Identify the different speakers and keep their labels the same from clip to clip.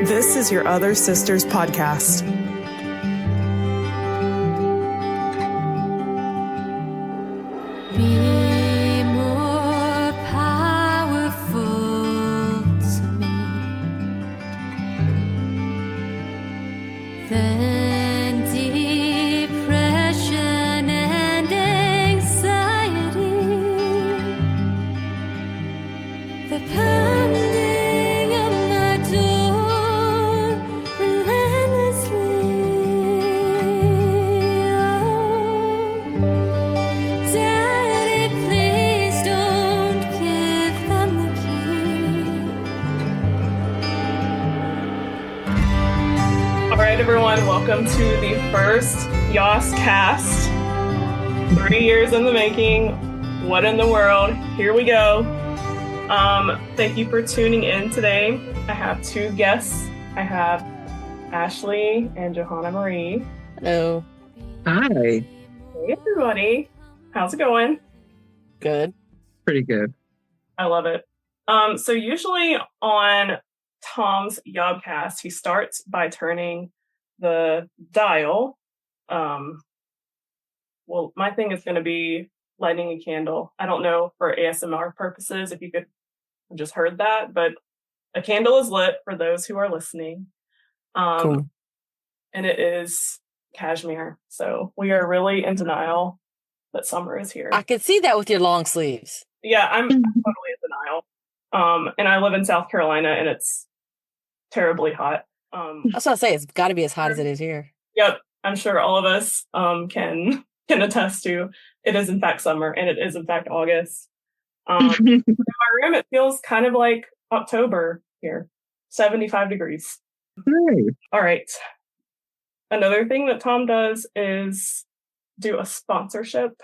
Speaker 1: This is your Other Sisters podcast.
Speaker 2: Be more powerful to me than depression and anxiety. The pounding of my door relentlessly. Daddy, please don't give them the key.
Speaker 3: All right, everyone, welcome to the first YOScast. 3 years in the making. What in the world? Here we go. Thank you for tuning in today. I have two guests. I have Ashley and Johana-Marie.
Speaker 4: Hello.
Speaker 5: Hi.
Speaker 3: Hey, everybody. How's it going?
Speaker 4: Good.
Speaker 5: Pretty good.
Speaker 3: I love it. So usually on Tom's YOScast, he starts by turning the dial. Well, my thing is going to be lighting a candle. I don't know for ASMR purposes if you could have just heard that, but a candle is lit for those who are listening.
Speaker 4: Cool.
Speaker 3: And it is cashmere. So we are really in denial that summer is here.
Speaker 4: I can see that with your long sleeves.
Speaker 3: Yeah, I'm totally in denial. And I live in South Carolina and it's terribly hot.
Speaker 4: That's what I say. It's got to be as hot as it is here.
Speaker 3: Yep. I'm sure all of us can attest to it is in fact summer and it is in fact August. In my room, it feels kind of like October here, 75 degrees.
Speaker 5: Hey.
Speaker 3: All right. Another thing that Tom does is do a sponsorship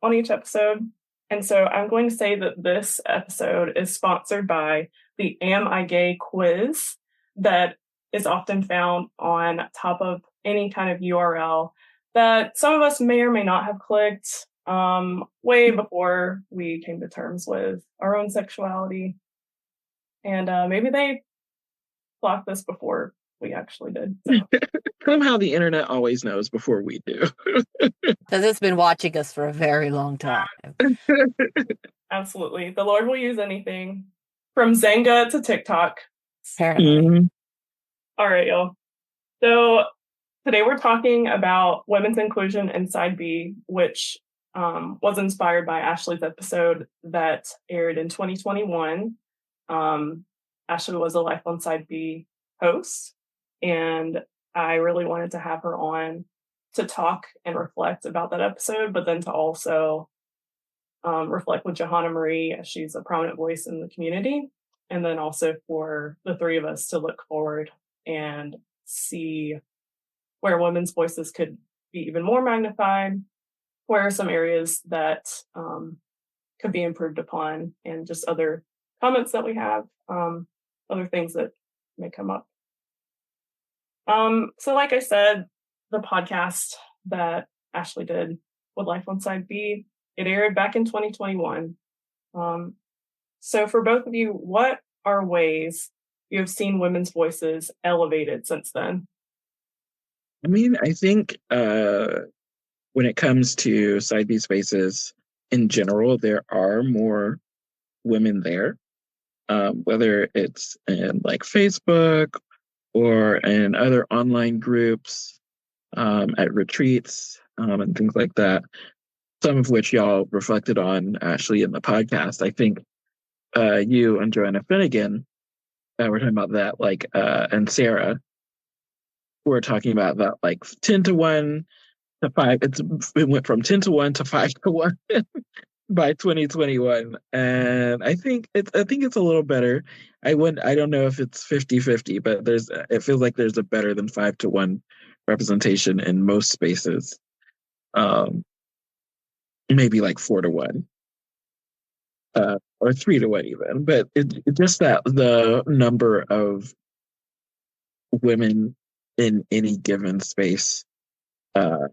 Speaker 3: on each episode. And so I'm going to say that this episode is sponsored by the Am I Gay quiz that is often found on top of any kind of URL that some of us may or may not have clicked way before we came to terms with our own sexuality. And maybe they blocked this before we actually did. So.
Speaker 5: Somehow the internet always knows before we do.
Speaker 4: Because it's been watching us for a very long time.
Speaker 3: Absolutely. The Lord will use anything from Zanga to TikTok.
Speaker 4: Apparently.
Speaker 3: All right, y'all. So today we're talking about women's inclusion in Side B, which was inspired by Ashley's episode that aired in 2021. Ashley was a Life on Side B host, and I really wanted to have her on to talk and reflect about that episode, but then to also reflect with Johana-Marie, as she's a prominent voice in the community, and then also for the three of us to look forward and see where women's voices could be even more magnified, where are some areas that could be improved upon, and just other comments that we have, other things that may come up. So like I said, the podcast that Ashley did with Life on Side B, it aired back in 2021. So for both of you, what are ways you have seen women's voices elevated since then?
Speaker 5: I mean, I think when it comes to Side B spaces in general, there are more women there, whether it's in like Facebook or in other online groups, at retreats, and things like that. Some of which y'all reflected on, Ashley, in the podcast. I think you and Joanna Finnegan were talking about that, like, and Sarah were talking about that, like 10 to 1 to 5. It went from 10 to 1 to 5 to 1 by 2021. And I think it's a little better. I don't know if it's 50-50, but it feels like there's a better than 5 to 1 representation in most spaces. Maybe like 4 to 1. Or 3 to 1 even. But it just that the number of women in any given space, to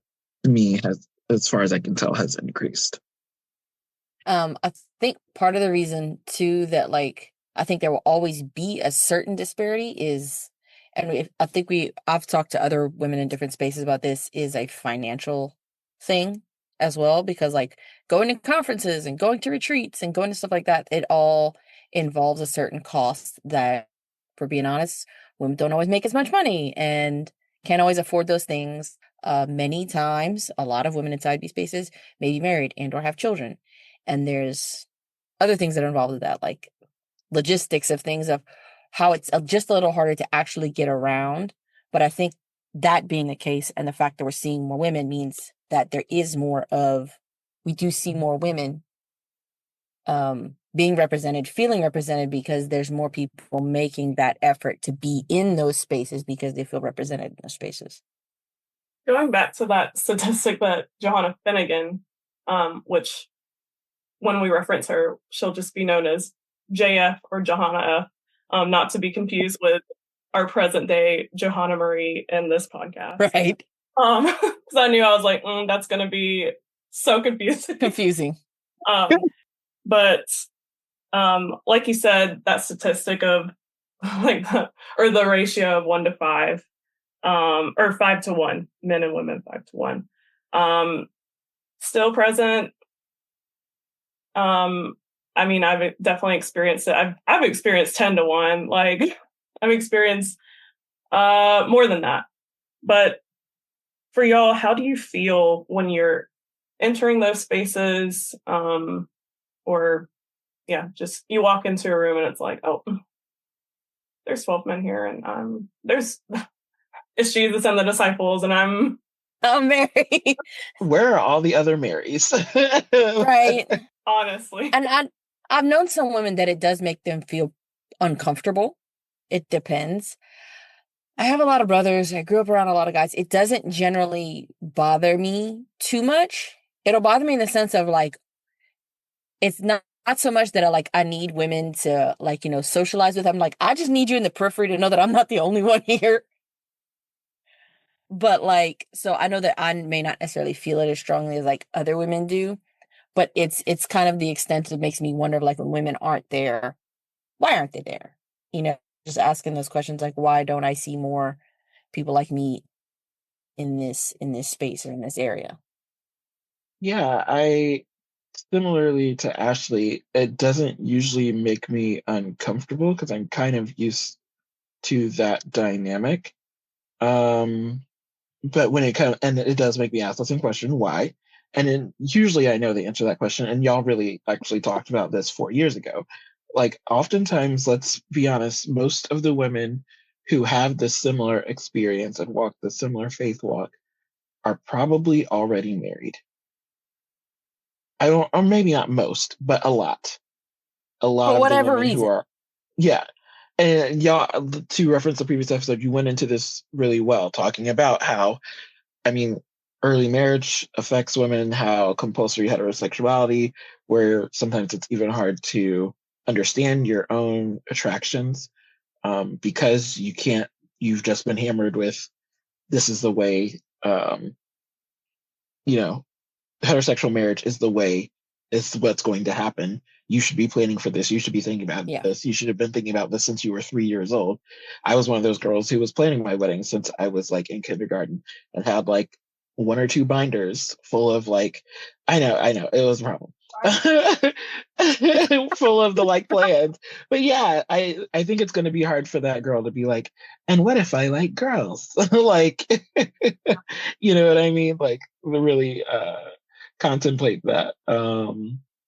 Speaker 5: me, has, as far as I can tell, has increased.
Speaker 4: I think part of the reason too that like I think there will always be a certain disparity is and I think I've talked to other women in different spaces about this, is a financial thing as well, because like going to conferences and going to retreats and going to stuff like that, it all involves a certain cost that, for being honest, women don't always make as much money and can't always afford those things. Many times, a lot of women in side B spaces may be married and or have children, and there's other things that are involved with that, like logistics of things, of how it's just a little harder to actually get around. But I think that being the case, and the fact that we're seeing more women, means that there is more of, we do see more women being represented, feeling represented, because there's more people making that effort to be in those spaces because they feel represented in those spaces.
Speaker 3: Going back to that statistic that Johanna Finnegan, which when we reference her, she'll just be known as JF or Johanna F, not to be confused with our present day Johana-Marie in this podcast.
Speaker 4: Right.
Speaker 3: Because I knew, I was like, that's going to be so confusing. But like you said, that statistic of like the ratio of 1 to 5, or 5 to 1, men and women 5 to 1, still present. I mean, I've definitely experienced it. I've experienced 10 to 1. Like, I've experienced more than that. But for y'all, how do you feel when you're entering those spaces? Or just you walk into a room and it's like, oh, there's 12 men here, and it's Jesus and the disciples, and I'm
Speaker 4: Mary.
Speaker 5: Where are all the other Marys?
Speaker 4: Right.
Speaker 3: Honestly.
Speaker 4: And I've known some women that it does make them feel uncomfortable. It depends. I have a lot of brothers. I grew up around a lot of guys. It doesn't generally bother me too much. It'll bother me in the sense of like, it's not so much that I need women to socialize with. I'm like, I just need you in the periphery to know that I'm not the only one here. But so I know that I may not necessarily feel it as strongly as like other women do, but it's kind of the extent that makes me wonder, like, when women aren't there, why aren't they there? Just asking those questions, like, why don't I see more people like me in this space or in this area?
Speaker 5: Yeah, similarly to Ashley, it doesn't usually make me uncomfortable because I'm kind of used to that dynamic. But when and it does make me ask the same question, why? And then usually I know the answer to that question, and y'all really actually talked about this 4 years ago. Like, oftentimes, let's be honest, most of the women who have this similar experience and walk the similar faith walk are probably already married. Or maybe not most, but a lot. A lot
Speaker 4: For
Speaker 5: of
Speaker 4: whatever
Speaker 5: the women
Speaker 4: reason.
Speaker 5: who are, yeah. And y'all, to reference the previous episode, you went into this really well, talking about how, early marriage affects women, how compulsory heterosexuality, where sometimes it's even hard to understand your own attractions, because you've just been hammered with, this is the way, heterosexual marriage is the way, it's what's going to happen. You should be planning for this. You should be thinking about this. You should have been thinking about this since you were 3 years old. I was one of those girls who was planning my wedding since I was like in kindergarten, and had like 1 or 2 binders full of like, I know, it was a problem. Full of the like plans. But yeah, I think it's going to be hard for that girl to be like, and what if I like girls? Like, you know what I mean? Like, really contemplate that.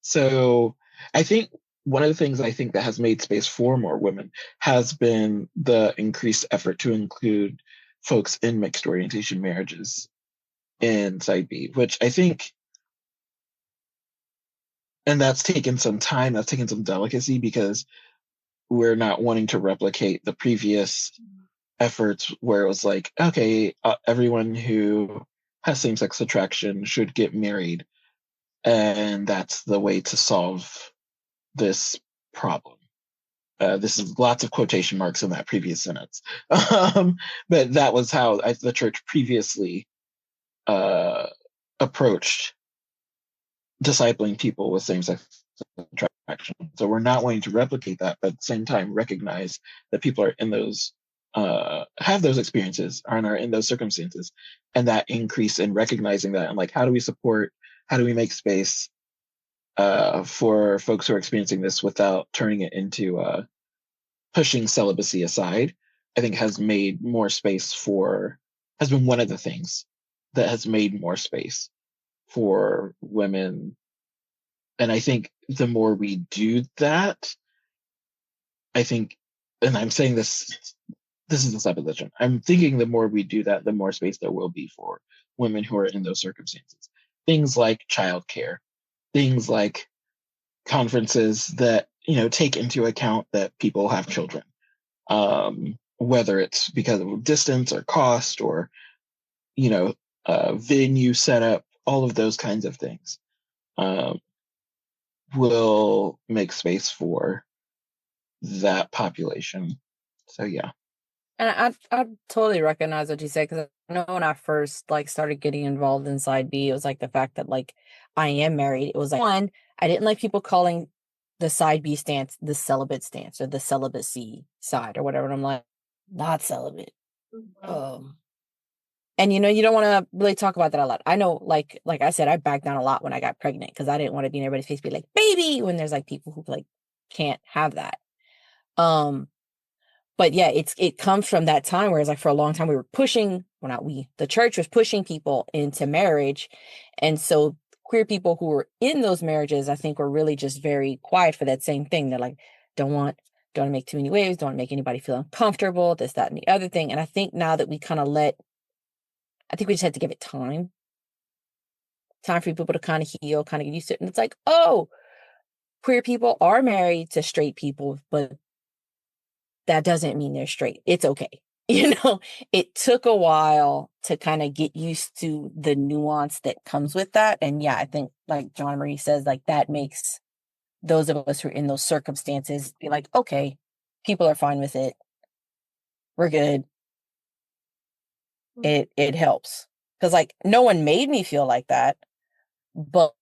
Speaker 5: So I think one of the things I think that has made space for more women has been the increased effort to include folks in mixed orientation marriages in Side B, which I think, and that's taken some time, that's taken some delicacy, because we're not wanting to replicate the previous efforts where it was like, okay, everyone who has same-sex attraction should get married, and that's the way to solve this problem. This is lots of quotation marks in that previous sentence. But that was how the church previously approached discipling people with same-sex attraction. So we're not wanting to replicate that, but at the same time recognize that people are in those have those experiences and are in those circumstances, and that increase in recognizing that, and like, how do we make space for folks who are experiencing this without turning it into pushing celibacy aside, I think has been one of the things that has made more space for women. And I think the more we do that, I think, and I'm saying this is a supposition, I'm thinking the more we do that, the more space there will be for women who are in those circumstances. Things like childcare, things like conferences that, take into account that people have children, whether it's because of distance or cost or, venue setup, all of those kinds of things will make space for that population. So yeah.
Speaker 4: And I totally recognize what you said, because I know when I first started getting involved in Side B, it was like the fact that I am married. It was like, one, I didn't like people calling the Side B stance the celibate stance or the celibacy side or whatever. And I'm like, not celibate. And you don't want to really talk about that a lot. I know, like I said, I backed down a lot when I got pregnant because I didn't want to be in everybody's face, be like, baby, when there's people who can't have that. But yeah, it comes from that time, whereas for a long time we were pushing, well, not we, the church was pushing people into marriage. And so queer people who were in those marriages, I think, were really just very quiet for that same thing. They're like, don't want to make too many waves, don't want to make anybody feel uncomfortable, this, that, and the other thing. And I think now that we kind of I think we just had to give it time for people to kind of heal, kind of get used to it. And it's like, oh, queer people are married to straight people, but that doesn't mean they're straight. It's okay. It took a while to kind of get used to the nuance that comes with that. And yeah, I think like Johana-Marie says, that makes those of us who are in those circumstances be like, okay, people are fine with it. We're good. It helps. Because no one made me feel like that. But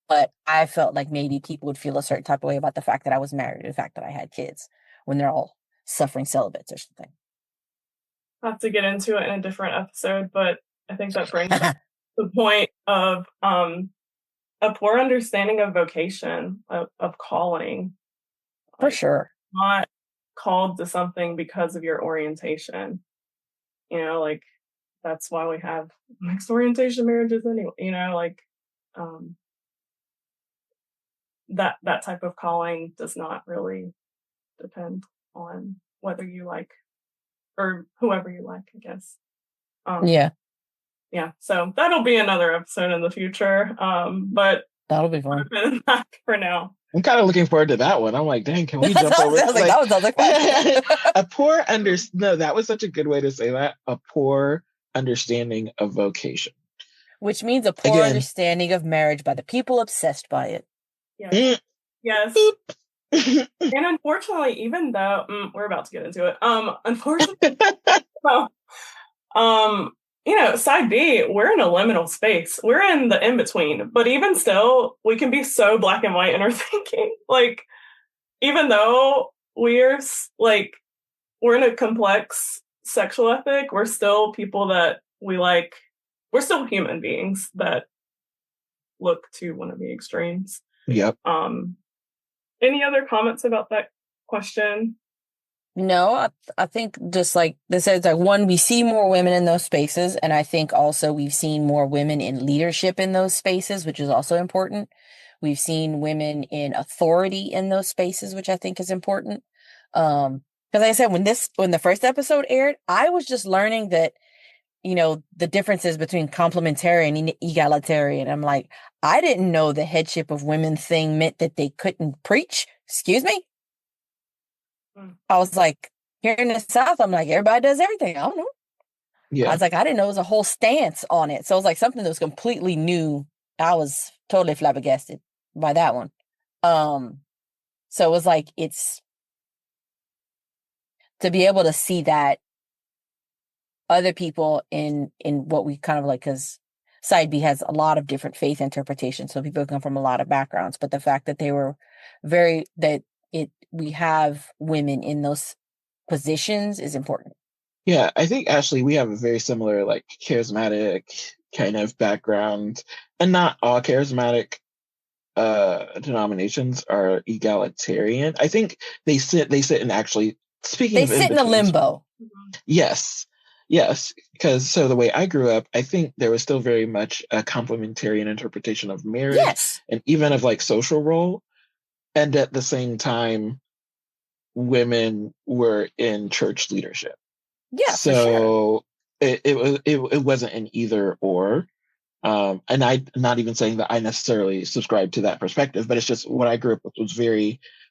Speaker 4: I felt like maybe people would feel a certain type of way about the fact that I was married, or the fact that I had kids, when they're all suffering celibates or something.
Speaker 3: I'll have to get into it in a different episode, but I think that brings up the point of a poor understanding of vocation, of calling.
Speaker 4: For sure.
Speaker 3: Not called to something because of your orientation. That's why we have mixed orientation marriages anyway. That type of calling does not really depend on whether you like or whoever you like, I guess. Yeah. So that'll be another episode in the future. But
Speaker 4: that'll be fun
Speaker 3: for now.
Speaker 5: I'm kind of looking forward to that one. I'm like, dang, can we jump over? A poor No, that was such a good way to say that. A poor understanding of vocation,
Speaker 4: which means a poor understanding of marriage by the people obsessed by it.
Speaker 3: Yes. Yes. And unfortunately, even though we're about to get into it, unfortunately, Side B, we're in a liminal space. We're in the in-between. But even still, we can be so black and white in our thinking. Even though we're in a complex sexual ethic, we're still people that we're still human beings that look to one of the extremes.
Speaker 5: Yep.
Speaker 3: Any other comments about that question?
Speaker 4: No, I think just like this is one, we see more women in those spaces. And I think also we've seen more women in leadership in those spaces, which is also important. We've seen women in authority in those spaces, which I think is important. Because like I said, when the first episode aired, I was just learning that, the differences between complementarian and egalitarian. I'm like, I didn't know the headship of women thing meant that they couldn't preach. Excuse me? I was like, here in the South, I'm like, everybody does everything. I don't know. Yeah. I was like, I didn't know it was a whole stance on it. So it was like something that was completely new. I was totally flabbergasted by that one. So it was like, it's to be able to see that other people in what we kind of because Side B has a lot of different faith interpretations. So people come from a lot of backgrounds, but the fact that they were we have women in those positions is important.
Speaker 5: Yeah, I think Ashley, we have a very similar like charismatic kind of background, and not all charismatic denominations are egalitarian. I think they sit in actually speaking
Speaker 4: They
Speaker 5: of in
Speaker 4: sit in a
Speaker 5: betweens.
Speaker 4: limbo.
Speaker 5: Yes. Yes, because so the way I grew up, I think there was still very much a complementarian interpretation of marriage
Speaker 4: Yes.
Speaker 5: and even of like social role. And at the same time, women were in church leadership.
Speaker 4: Yeah, for sure.
Speaker 5: So it wasn't an either or. And I'm not even saying that I necessarily subscribe to that perspective, but it's just what I grew up with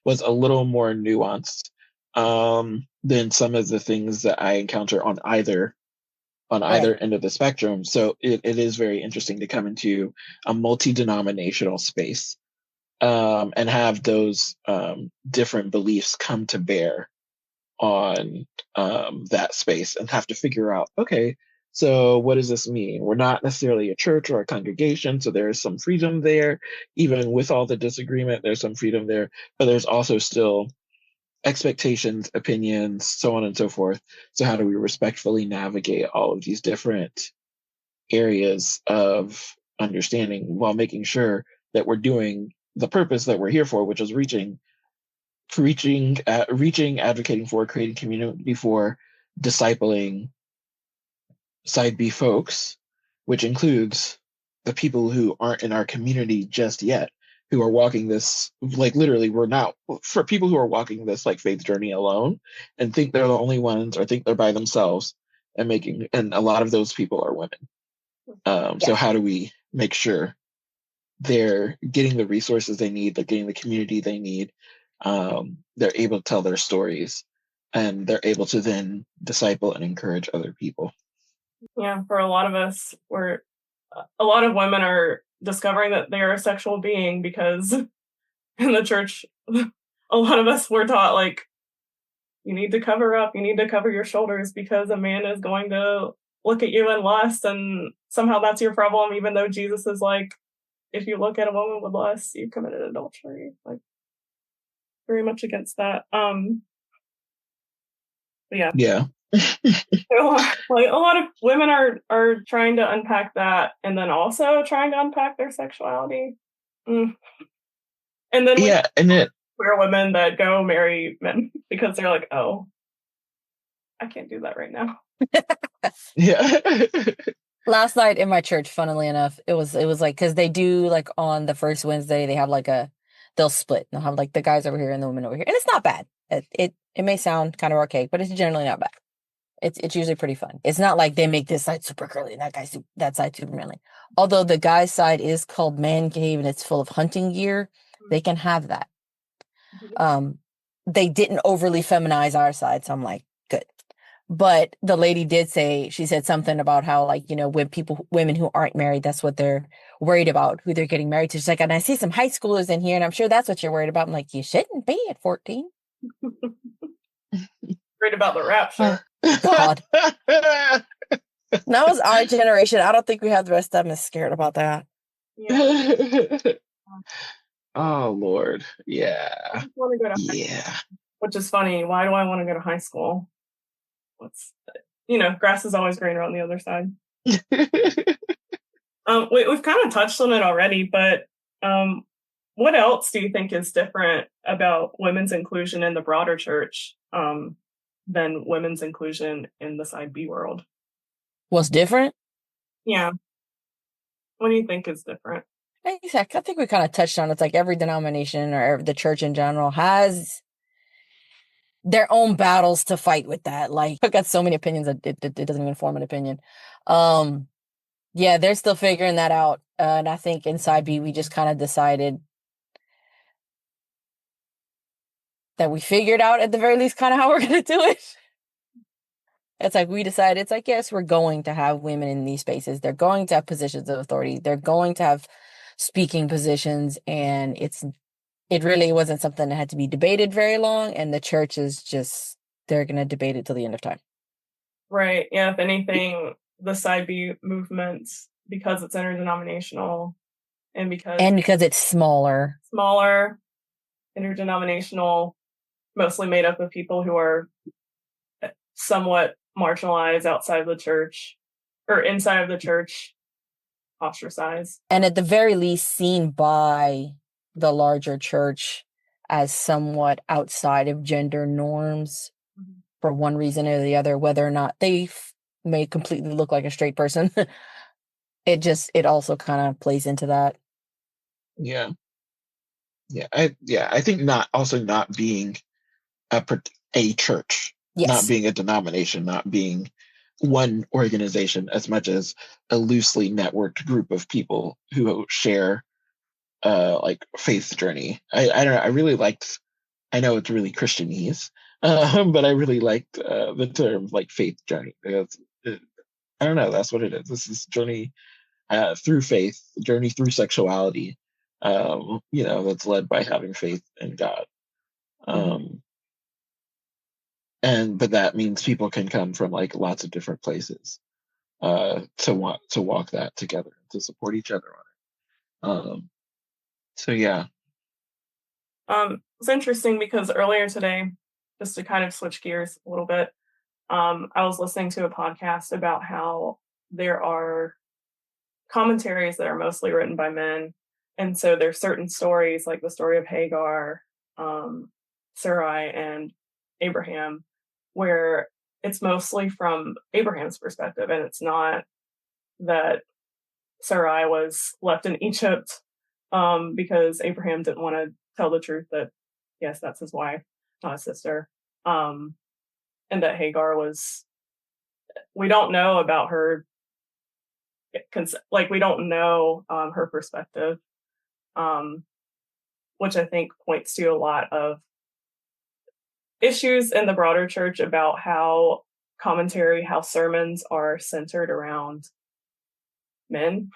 Speaker 5: was a little more nuanced than some of the things that I encounter on
Speaker 4: Right.
Speaker 5: either end of the spectrum. So it is very interesting to come into a multi-denominational space and have those different beliefs come to bear on that space and have to figure out, okay, so what does this mean? We're not necessarily a church or a congregation, so there is some freedom there. Even with all the disagreement, there's some freedom there, but there's also still expectations, opinions, so on and so forth. So how do we respectfully navigate all of these different areas of understanding while making sure that we're doing the purpose that we're here for, which is reaching, advocating for, creating community for, discipling side B folks, which includes the people who aren't in our community just yet, who are walking this, like literally, we're not, for people who are walking this like faith journey alone and think they're the only ones or think they're by themselves and a lot of those people are women. So
Speaker 4: Yeah.
Speaker 5: how do we make sure they're getting the resources they need, they're getting the community they need, they're able to tell their stories, and they're able to then disciple and encourage other people.
Speaker 3: Yeah, for a lot of us, a lot of women are discovering that they are a sexual being because in the church, a lot of us were taught like, you need to cover up, you need to cover your shoulders because a man is going to look at you in lust, and somehow that's your problem, even though Jesus is like, if you look at a woman with lust, you've committed adultery. Like, very much against that. But yeah.
Speaker 5: Yeah.
Speaker 3: Like a lot of women are trying to unpack that, and then also trying to unpack their sexuality. And then we
Speaker 5: Yeah, and it
Speaker 3: queer women that go marry men because they're like, oh, I can't do that right now.
Speaker 5: yeah.
Speaker 4: Last night in my church, funnily enough, it was like, because they do like on the first Wednesday, they have like they'll split. They'll have like the guys over here and the women over here, and it's not bad. It may sound kind of archaic, but it's generally not bad. It's usually pretty fun. It's not like they make this side super curly and that side super manly. Although the guy's side is called man cave and it's full of hunting gear, they can have that. They didn't overly feminize our side, so I'm like, good. But the lady did say, she said something about how, like, you know, women who aren't married, that's what they're worried about, who they're getting married to. She's like, and I see some high schoolers in here, and I'm sure that's what you're worried about. I'm like, you shouldn't be at 14.
Speaker 3: Worried about the rapture.
Speaker 4: God. That was our generation. I don't think we have the rest of them is scared about that.
Speaker 3: Yeah.
Speaker 5: Oh Lord.
Speaker 3: I
Speaker 5: Yeah.
Speaker 3: just want to go to high
Speaker 5: Yeah.
Speaker 3: school, which is funny. Why do I want to go to high school? Grass is always greener on the other side. We've kind of touched on it already, but what else do you think is different about women's inclusion in the broader church than women's inclusion in the side B world?
Speaker 4: What's different?
Speaker 3: Yeah. What do you think is different?
Speaker 4: Exactly. I think we kind of touched on it. It's like every denomination or the church in general has their own battles to fight with that. Like, I've got so many opinions that it doesn't even form an opinion. Yeah, they're still figuring that out. And I think inside B, we just kind of decided that we figured out at the very least kind of how we're going to do it. It's like we decided, it's like, yes, we're going to have women in these spaces. They're going to have positions of authority. They're going to have speaking positions. And it really wasn't something that had to be debated very long. And the church is just, they're going to debate it till the end of time.
Speaker 3: Right. Yeah. If anything, the side B movement, because it's interdenominational and because
Speaker 4: it's smaller,
Speaker 3: interdenominational, mostly made up of people who are somewhat marginalized outside of the church or inside of the church, ostracized.
Speaker 4: And at the very least seen by the larger church as somewhat outside of gender norms for one reason or the other, whether or not they may completely look like a straight person. It also kind of plays into that.
Speaker 6: Yeah. I think not being a church,
Speaker 4: Yes.
Speaker 6: not being a denomination, not being one organization as much as a loosely networked group of people who share like faith journey. I don't know. I really liked. I know it's really Christianese, but I really liked the term like faith journey. Because I don't know. That's what it is. This is journey through faith, journey through sexuality. That's led by having faith in God. But that means people can come from like lots of different places to walk that together, to support each other on it. So yeah.
Speaker 3: It's interesting because earlier today, just to kind of switch gears a little bit, I was listening to a podcast about how there are commentaries that are mostly written by men. And so there's certain stories like the story of Hagar, Sarai, and Abraham, where it's mostly from Abraham's perspective. And it's not that Sarai was left in Egypt because Abraham didn't want to tell the truth that, yes, that's his wife, not his sister. And that Hagar we don't know about her, we don't know her perspective, which I think points to a lot of issues in the broader church about how sermons are centered around men,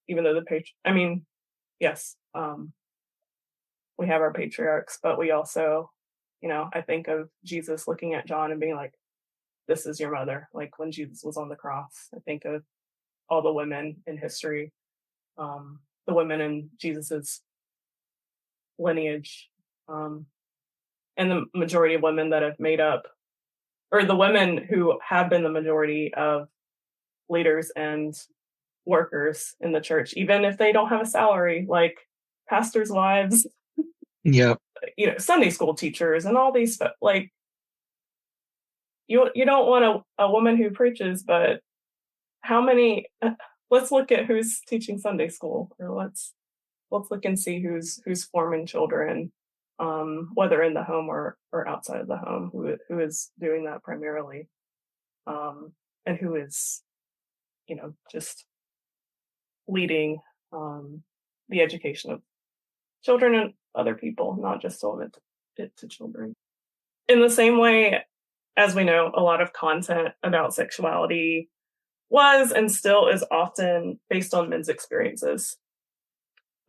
Speaker 3: even though yes, we have our patriarchs, but we also, I think of Jesus looking at John and being like, this is your mother. Like when Jesus was on the cross, I think of all the women in history, the women in Jesus's lineage, and the majority of women that have made up, or the women who have been the majority of leaders and workers in the church, even if they don't have a salary, like pastors' wives, Sunday school teachers, and all these, like, you don't want a woman who preaches, but how many? Let's look at who's teaching Sunday school, or let's look and see who's forming children, whether in the home or outside of the home, who is doing that primarily, and who is, just leading the education of children and other people, not just limit it to children. In the same way, as we know, a lot of content about sexuality was and still is often based on men's experiences.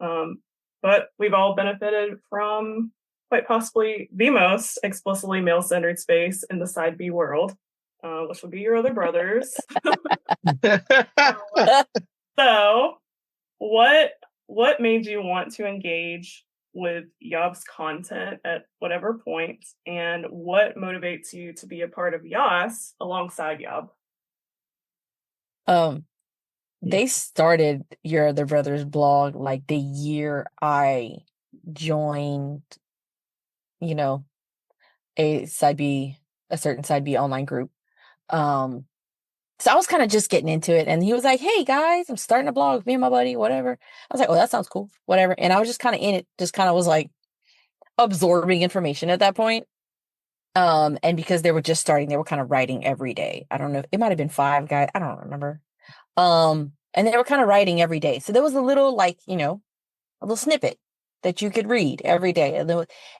Speaker 3: But we've all benefited from quite possibly the most explicitly male-centered space in the side B world, which would be your other brothers. So, what made you want to engage with YOB's content at whatever point, and what motivates you to be a part of YOS alongside YOB?
Speaker 4: They started Your Other Brothers blog like the year I joined, a certain side B online group. So I was kind of just getting into it, and he was like, "Hey guys, I'm starting a blog with me and my buddy, whatever." I was like, "Oh, that sounds cool, whatever." And I was just kind of in it, just kind of was like absorbing information at that point. And because they were just starting, they were kind of writing every day. I don't know, it might have been 5 guys, I don't remember. And they were kind of writing every day, so there was a little a little snippet that you could read every day,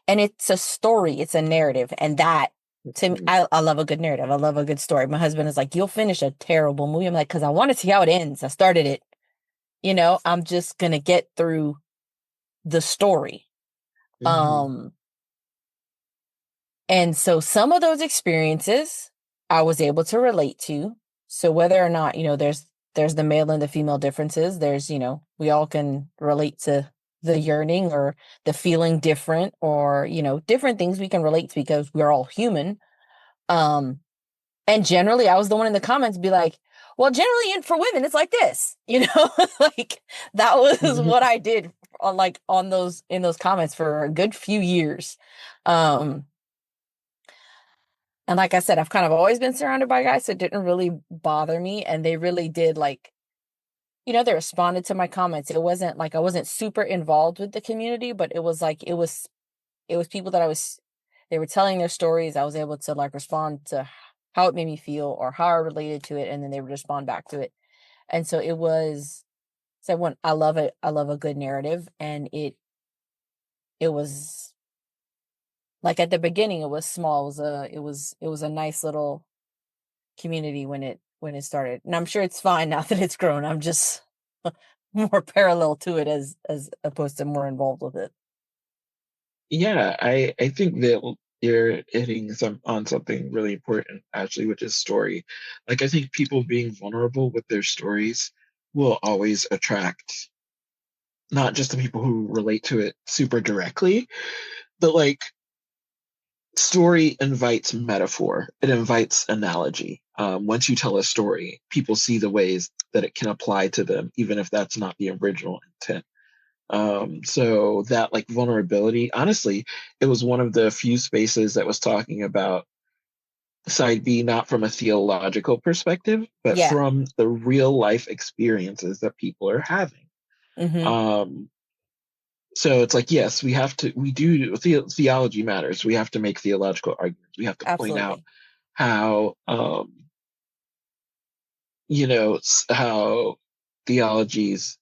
Speaker 4: and it's a story, it's a narrative, and that. To me, I love a good narrative. I love a good story. My husband is like, "You'll finish a terrible movie." I'm like, because I want to see how it ends. I started it. I'm just going to get through the story. And so some of those experiences I was able to relate to. So whether or not, there's the male and the female differences, there's, we all can relate to the yearning or the feeling different, or different things we can relate to because we're all human. And generally, I was the one in the comments be like, well, generally, for women, it's like this, like that was what I did on those in those comments for a good few years. And like I said, I've kind of always been surrounded by guys, so it didn't really bother me. And they really did they responded to my comments. It wasn't like I wasn't super involved with the community, but it was people that they were telling their stories. I was able to respond to how it made me feel or how I related to it, and then they would respond back to it. And so it was when I love it. I love a good narrative, and it was like at the beginning it was small. It was a nice little community when it started, and I'm sure it's fine now that it's grown. I'm just more parallel to it as opposed to more involved with it.
Speaker 6: Yeah, I think that you're hitting on something really important, actually, which is story. Like, I think people being vulnerable with their stories will always attract not just the people who relate to it super directly, but story invites metaphor. It invites analogy. Once you tell a story, people see the ways that it can apply to them, even if that's not the original intent. So that vulnerability, honestly, it was one of the few spaces that was talking about side B, not from a theological perspective, but
Speaker 4: Yeah.
Speaker 6: from the real life experiences that people are having.
Speaker 4: Mm-hmm.
Speaker 6: So it's yes, theology matters. We have to make theological arguments. We have to point out
Speaker 4: Absolutely.
Speaker 6: how, how theologies,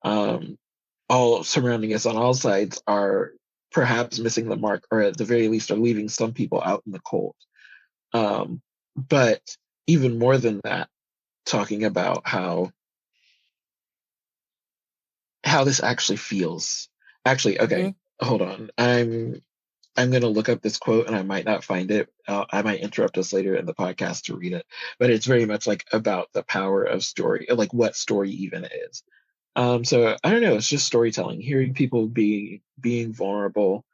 Speaker 6: all surrounding us on all sides are perhaps missing the mark, or at the very least are leaving some people out in the cold. But even more than that, talking about how this actually feels. Actually, okay, hold on. I'm going to look up this quote, and I might not find it. I might interrupt us later in the podcast to read it, but it's very much about the power of story, what story even is. So I don't know. It's just storytelling, hearing people being vulnerable,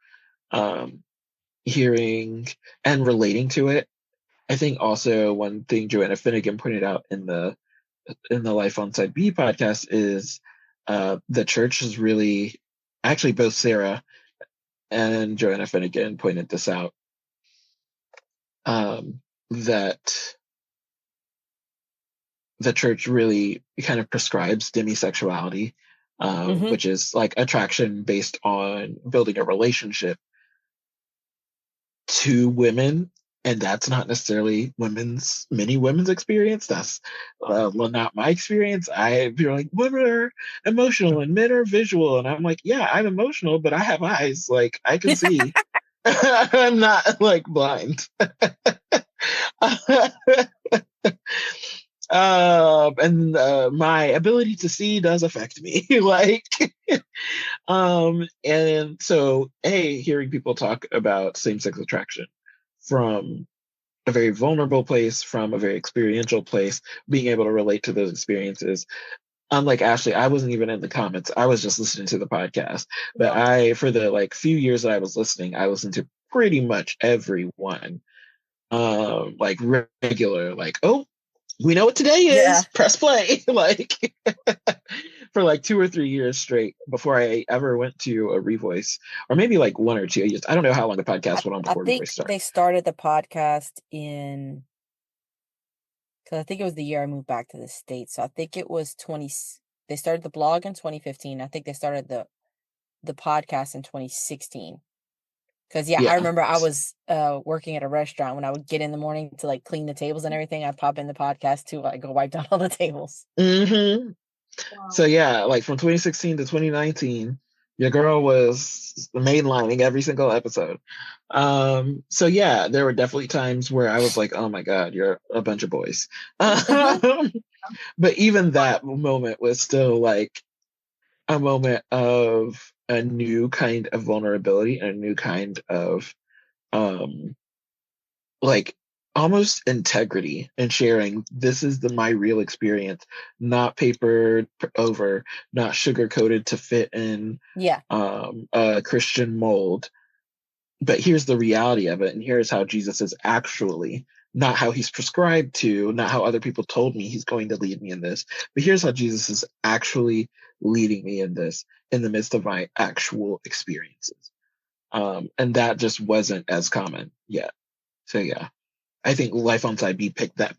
Speaker 6: hearing and relating to it. I think also one thing Joanna Finnegan pointed out in the Life on Side B podcast is the church is really, actually both Sarah and Joanna Finnegan pointed this out, that the church really kind of prescribes demisexuality, which is attraction based on building a relationship to women. And that's not necessarily many women's experience. That's not my experience. You're like, women are emotional and men are visual. And I'm like, yeah, I'm emotional, but I have eyes. I can see. I'm not blind. And my ability to see does affect me. And so hearing people talk about same-sex attraction from a very vulnerable place, from a very experiential place, being able to relate to those experiences. Unlike Ashley, I wasn't even in the comments. I was just listening to the podcast. But for the few years that I was listening, I listened to pretty much everyone. Regular, oh, we know what today is.
Speaker 4: Yeah.
Speaker 6: Press play. For 2 or 3 years straight before I ever went to a Revoice, or maybe 1 or 2 years. I don't know how long the podcast went on before Revoice started.
Speaker 4: They started the podcast because I think it was the year I moved back to the States. So I think it was they started the blog in 2015. I think they started the podcast in 2016. Because I remember I was working at a restaurant. When I would get in the morning to clean the tables and everything, I'd pop in the podcast to go wipe down all the tables.
Speaker 6: Mm-hmm. Wow. So yeah, from 2016 to 2019, your girl was mainlining every single episode. So yeah, there were definitely times where I was like, oh my God, you're a bunch of boys. But even that moment was still a moment of a new kind of vulnerability and a new kind of almost integrity and sharing. This is my real experience, not papered over, not sugar coated to fit in a Christian mold. But here's the reality of it, and here's how Jesus is actually not how he's prescribed to, not how other people told me he's going to lead me in this, but here's how Jesus is actually leading me in this in the midst of my actual experiences. And that just wasn't as common yet. So yeah, I think Life on Side B picked that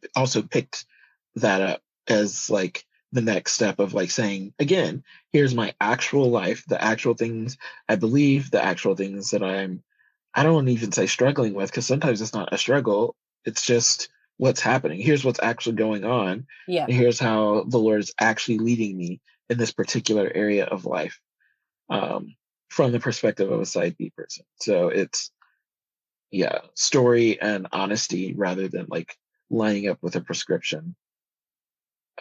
Speaker 6: up as like the next step of like saying, again, here's my actual life, the actual things I believe, the actual things that I don't want to even say struggling with, because sometimes it's not a struggle. It's just what's happening. Here's what's actually going on.
Speaker 4: Yeah.
Speaker 6: And here's how the Lord is actually leading me in this particular area of life, from the perspective of a side B person. So it's, yeah, story and honesty rather than like lining up with a prescription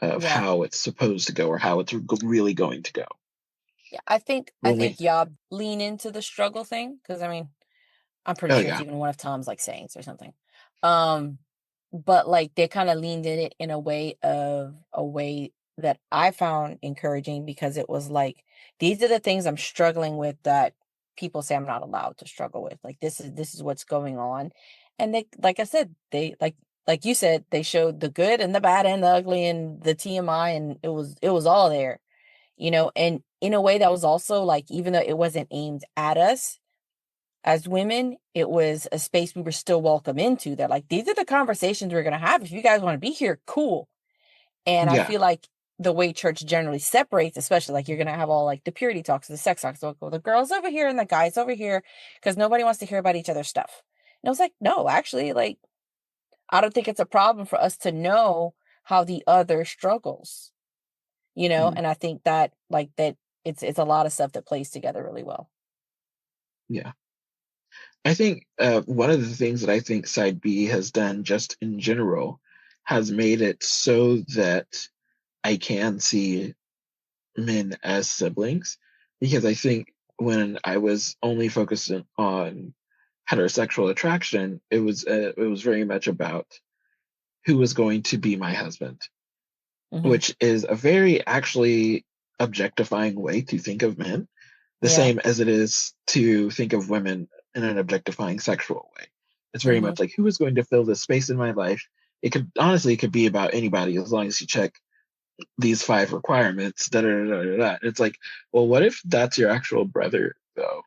Speaker 6: of
Speaker 4: Yeah.
Speaker 6: how it's supposed to go or how it's really going to go.
Speaker 4: Yeah, I think
Speaker 6: When we-
Speaker 4: y'all lean into the struggle thing, because I mean, I'm pretty
Speaker 6: Oh,
Speaker 4: sure it's
Speaker 6: yeah.
Speaker 4: even one of Tom's like sayings or something. But like they kind of leaned in it in a way that I found encouraging, because it was like, these are the things I'm struggling with that people say I'm not allowed to struggle with. Like this is what's going on. And they, like I said, they like you said, they showed the good and the bad and the ugly and the TMI, and it was all there, you know, and in a way that was also like, even though it wasn't aimed at us as women, it was a space we were still welcome into. That like, these are the conversations we're going to have. If you guys want to be here, cool. And I
Speaker 6: Yeah.
Speaker 4: feel like the way church generally separates, especially like you're going to have all like the purity talks, the sex talks, so the girls over here and the guys over here, because nobody wants to hear about each other's stuff. And I was like, no, actually, like, I don't think it's a problem for us to know how the other struggles, you know?
Speaker 6: Mm.
Speaker 4: And I think that like that it's a lot of stuff that plays together really well.
Speaker 6: Yeah. I think one of the things that I think Side B has done just in general has made it so that I can see men as siblings, because I think when I was only focused on heterosexual attraction, it was very much about who was going to be my husband, which is a very actually objectifying way to think of men, the same as it is to think of women in an objectifying sexual way. It's very much like, who is going to fill this space in my life? It could be about anybody, as long as you check these 5 requirements. Da, da, da, da, da. It's like, well, what if that's your actual brother though?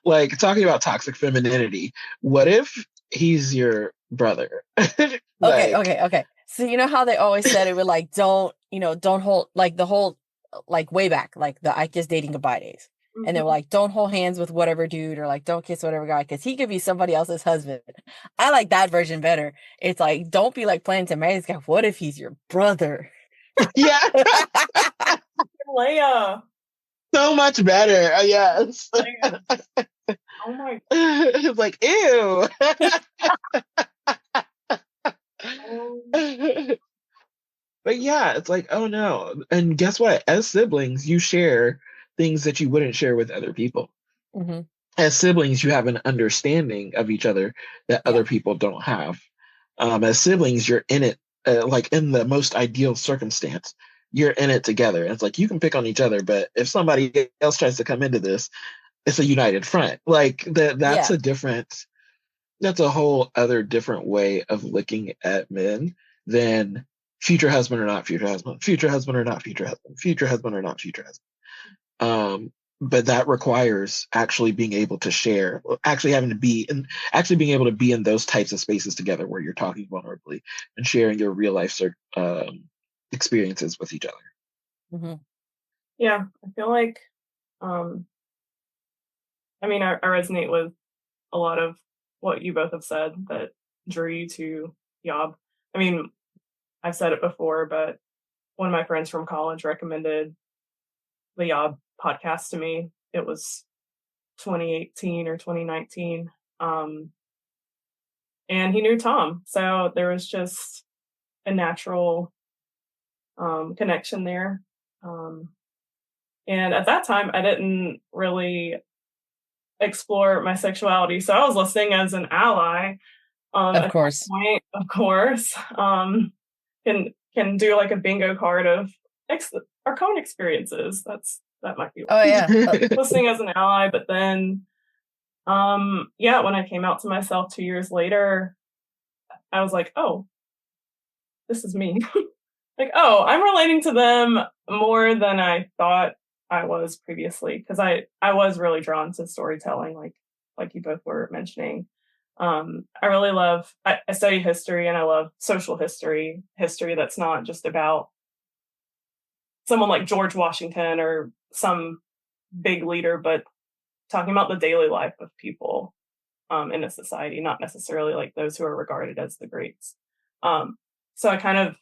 Speaker 6: Like, talking about toxic femininity, what if he's your brother? Like,
Speaker 4: Okay. So you know how they always said it would like, don't hold like the whole, like way back, like the I Kiss Dating Goodbye days. And they were like, don't hold hands with whatever dude, or like, don't kiss whatever guy, because he could be somebody else's husband. I like that version better. It's like, don't be like planning to marry this guy. What if he's your brother?
Speaker 6: yeah,
Speaker 3: Leia.
Speaker 6: so much better. Yes.
Speaker 3: Oh my.
Speaker 6: It's like, ew. But yeah, it's like, oh no. And guess what? As siblings, you share things that you wouldn't share with other people. As siblings, you have an understanding of each other that other people don't have. As siblings, you're in it, like in the most ideal circumstance, you're in it together. And it's like, you can pick on each other, but if somebody else tries to come into this, it's a united front. Like that's that's a whole other different way of looking at men than future husband or not future husband, future husband or not future husband, future husband or not future husband. But that requires actually being able to share, actually being able to be in those types of spaces together where you're talking vulnerably and sharing your real life experiences with each other.
Speaker 3: Yeah, I feel like, I mean, I resonate with a lot of what you both have said that drew you to Yob. I mean, I've said it before, but one of my friends from college recommended the Yob podcast to me. It was 2018 or 2019. And he knew Tom. So there was just a natural connection there. And at that time, I didn't really explore my sexuality. So I was listening as an ally.
Speaker 4: Of course.
Speaker 3: Of course. Can do like a bingo card of our common experiences. That might be listening as an ally. But then when I came out to myself 2 years later, I was like, oh, this is me. Like, oh, I'm relating to them more than I thought I was previously, because I was really drawn to storytelling, like you both were mentioning. I really love, I study history, and I love social history that's not just about someone like George Washington or some big leader, but talking about the daily life of people in a society, not necessarily like those who are regarded as the greats. So I kind of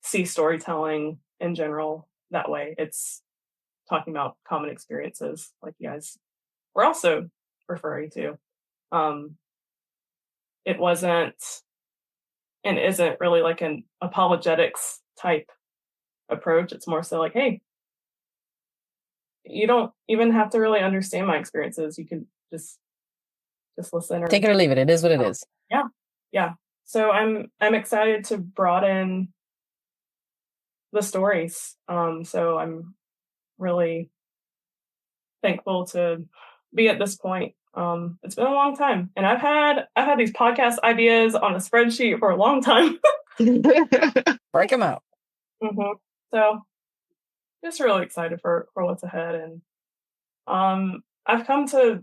Speaker 3: see storytelling in general that way. It's talking about common experiences, like you guys were also referring to. It wasn't and isn't really like an apologetics type approach. It's more so like, hey, you don't even have to really understand my experiences. You can just listen or
Speaker 4: Take it or leave it. It is what it is.
Speaker 3: yeah. So I'm excited to broaden the stories. So I'm really thankful to be at this point. It's been a long time, and I've had these podcast ideas on a spreadsheet for a long time.
Speaker 4: Break them out.
Speaker 3: So just really excited for what's ahead. And I've come to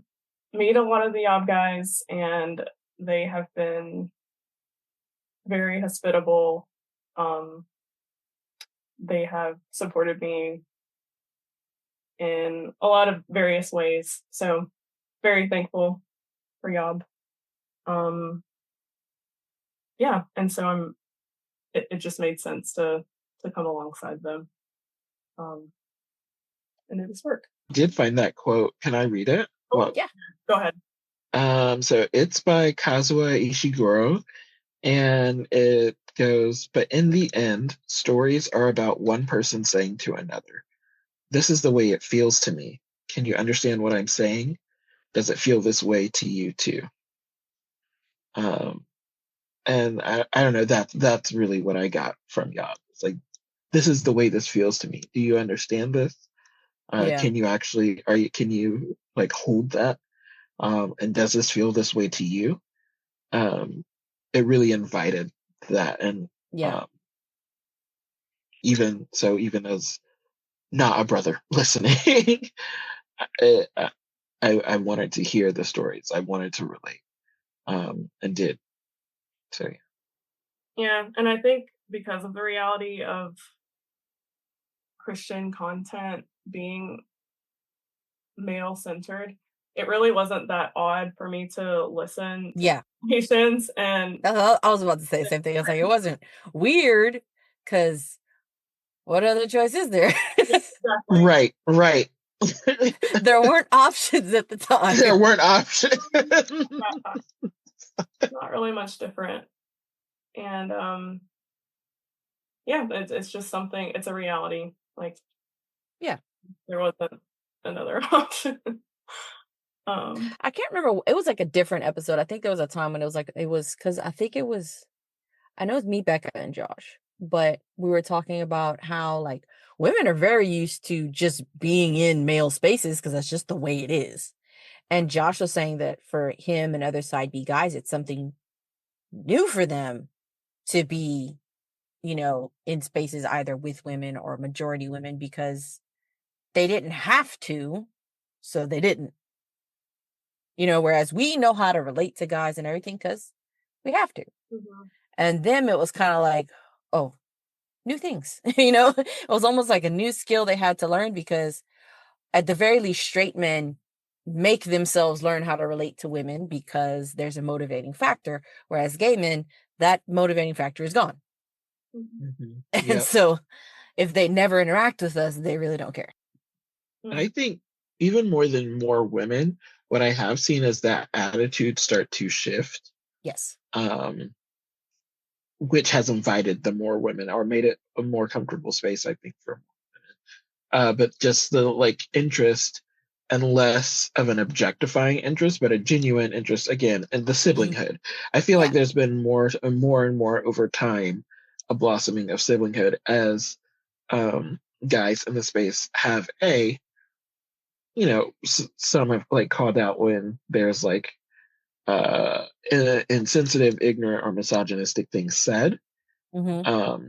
Speaker 3: meet a lot of the Yob guys, and they have been very hospitable. They have supported me in a lot of various ways. So very thankful for Yob. Yeah, and so it just made sense to come alongside them. And it has worked.
Speaker 6: Did find that quote. Can I read it?
Speaker 3: Oh,
Speaker 6: Well,
Speaker 3: yeah. Go ahead.
Speaker 6: So it's by Kazuo Ishiguro, and it goes, but in the end, stories are about one person saying to another, this is the way it feels to me. Can you understand what I'm saying? Does it feel this way to you too? And I don't know, that's really what I got from Yob. It's like, this is the way this feels to me. Do you understand this?
Speaker 4: Yeah.
Speaker 6: Can you like hold that? And does this feel this way to you? It really invited that. And
Speaker 4: Yeah.
Speaker 6: even as not a brother listening, I wanted to hear the stories. I wanted to relate, and did. So
Speaker 3: Yeah, and I think because of the reality of Christian content being male-centered, it really wasn't that odd for me to listen
Speaker 4: Yeah.
Speaker 3: to Haitians. And
Speaker 4: I was about to say the same thing. I was like, it wasn't weird, because what other choice is there?
Speaker 3: exactly.
Speaker 6: right.
Speaker 4: There weren't options at the time.
Speaker 6: There weren't options.
Speaker 3: Not really much different. And yeah, it's just something, it's a reality. Like,
Speaker 4: Yeah.
Speaker 3: there wasn't another option.
Speaker 4: I can't remember. It was like a different episode. I think there was a time when because I think it was, I know it's me, Becca, and Josh, but we were talking about how like women are very used to just being in male spaces because that's just the way it is. And Josh was saying that for him and other side B guys, it's something new for them to be, in spaces either with women or majority women, because they didn't have to, so they didn't. Whereas we know how to relate to guys and everything because we have to. And them, it was kind of like, oh, new things. It was almost like a new skill they had to learn, because at the very least, straight men make themselves learn how to relate to women because there's a motivating factor. Whereas gay men, that motivating factor is gone. And so if they never interact with us, they really don't care.
Speaker 6: And I think even more than more women, what I have seen is that attitude start to shift.
Speaker 4: Yes.
Speaker 6: Which has invited the more women, or made it a more comfortable space, I think, for more women. But just the like interest, and less of an objectifying interest, but a genuine interest, again, in the siblinghood. I feel like there's been more and more over time a blossoming of siblinghood as guys in the space have some have like called out when there's like insensitive, ignorant, or misogynistic things said.
Speaker 4: Mm-hmm.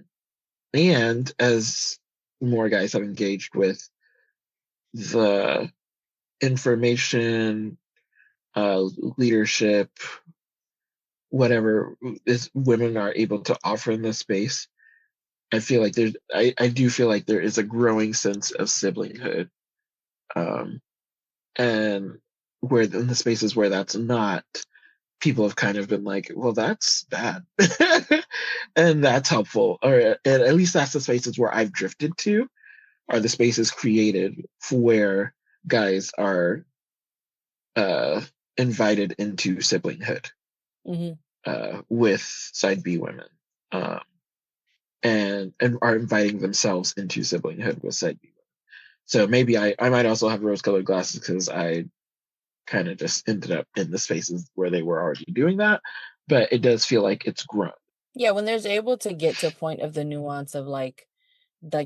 Speaker 6: And as more guys have engaged with the information, leadership, whatever is women are able to offer in this space, I feel like I do feel like there is a growing sense of siblinghood. And where in the spaces where that's not, people have kind of been like, well, that's bad. And that's helpful. Or at least that's the spaces where I've drifted to, are the spaces created for where guys are invited into siblinghood with side B women, and are inviting themselves into siblinghood with side B women. So maybe I might also have rose-colored glasses because I kind of just ended up in the spaces where they were already doing that, but it does feel like it's grown.
Speaker 4: Yeah, when there's able to get to a point of the nuance of like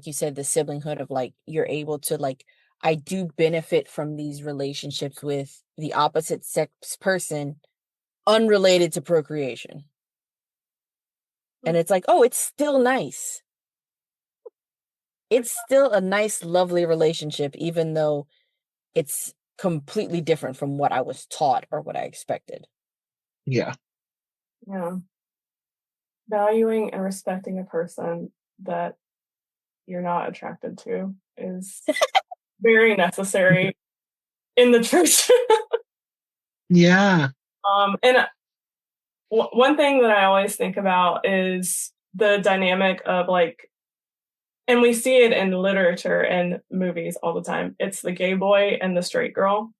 Speaker 4: you said, the siblinghood of like you're able to like, I do benefit from these relationships with the opposite sex person unrelated to procreation. And it's like, oh, it's still nice. It's still a nice, lovely relationship, even though it's completely different from what I was taught or what I expected.
Speaker 6: Yeah.
Speaker 3: Yeah. Valuing and respecting a person that you're not attracted to is very necessary in the church.
Speaker 6: Yeah.
Speaker 3: And one thing that I always think about is the dynamic of like, and we see it in literature and movies all the time. It's the gay boy and the straight girl.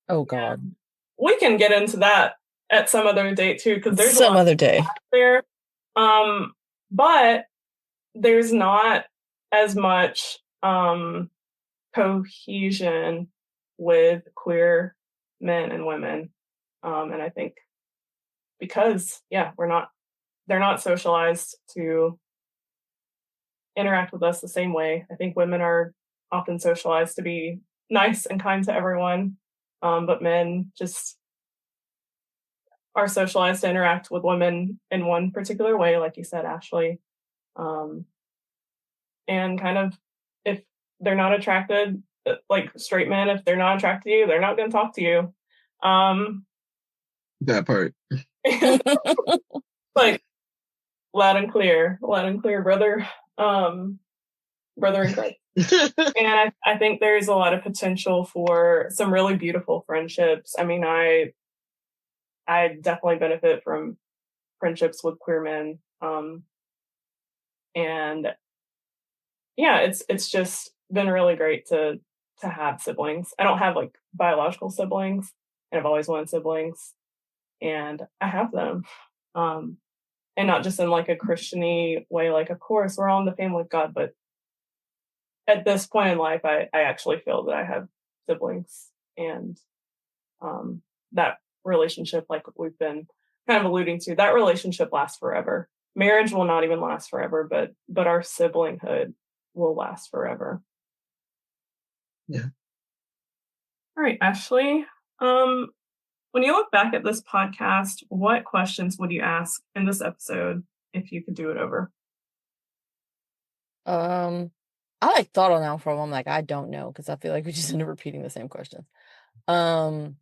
Speaker 4: Oh God.
Speaker 3: And we can get into that at some other date too, because there's
Speaker 4: some other day
Speaker 3: there. But there's not as much cohesion with queer men and women. And I think because, they're not socialized to interact with us the same way. I think women are often socialized to be nice and kind to everyone, but men just are socialized to interact with women in one particular way, like you said, Ashley. And kind of, if they're not attracted, like straight men, if they're not attracted to you, they're not going to talk to you.
Speaker 6: That part.
Speaker 3: Like loud and clear, brother. Brother in Christ. And I think there's a lot of potential for some really beautiful friendships. I mean, I definitely benefit from friendships with queer men. And yeah, it's just been really great to have siblings. I don't have like biological siblings, and I've always wanted siblings, and I have them. And not just in like a Christian-y way, like, of course, we're all in the family of God, but at this point in life, I actually feel that I have siblings, and that relationship, like we've been kind of alluding to, that relationship lasts forever. Marriage will not even last forever, but our siblinghood will last forever.
Speaker 6: Yeah.
Speaker 3: All right, Ashley. When you look back at this podcast, what questions would you ask in this episode if you could do it over?
Speaker 4: I like thought on that for a moment. Like, I don't know, because I feel like we just end up repeating the same questions. But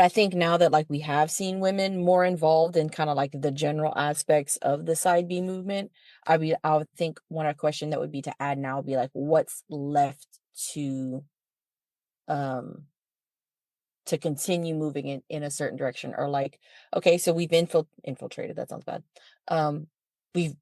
Speaker 4: I think now that like we have seen women more involved in kind of like the general aspects of the side B movement, I would think one question that would be to add now would be like, what's left to continue moving in a certain direction, or like, okay, so we've infiltrated, that sounds bad. We've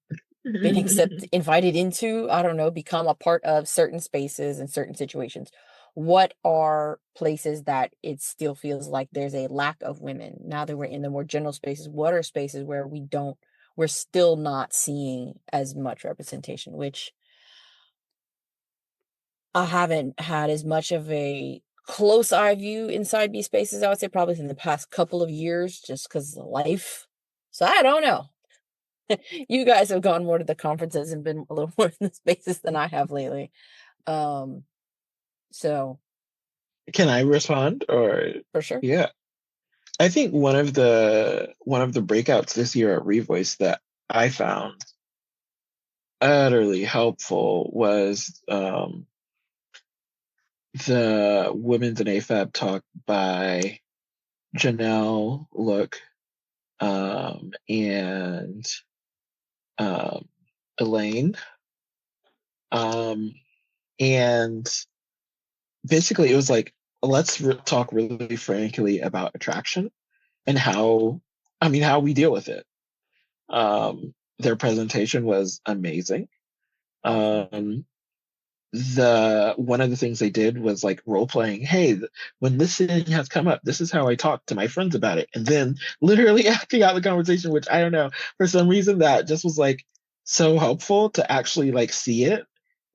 Speaker 4: been invited into, I don't know, become a part of certain spaces and certain situations. What are places that it still feels like there's a lack of women now that we're in the more general spaces? What are spaces where we're still not seeing as much representation, which I haven't had as much of a close eye view inside these spaces, I would say probably in the past couple of years, just because of life. So I don't know. You guys have gone more to the conferences and been a little more in the spaces than I have lately. So
Speaker 6: Can I respond? Or
Speaker 4: for sure.
Speaker 6: yeah. I think one of the breakouts this year at Revoice that I found utterly helpful was the Women's and AFAB talk by Janelle Look and Elaine. And basically it was like, let's talk really frankly about attraction and how we deal with it. Their presentation was amazing. Um, the one of the things they did was like role playing. Hey, when this thing has come up, this is how I talk to my friends about it, and then literally acting out the conversation. Which I don't know, for some reason that just was like so helpful to actually like see it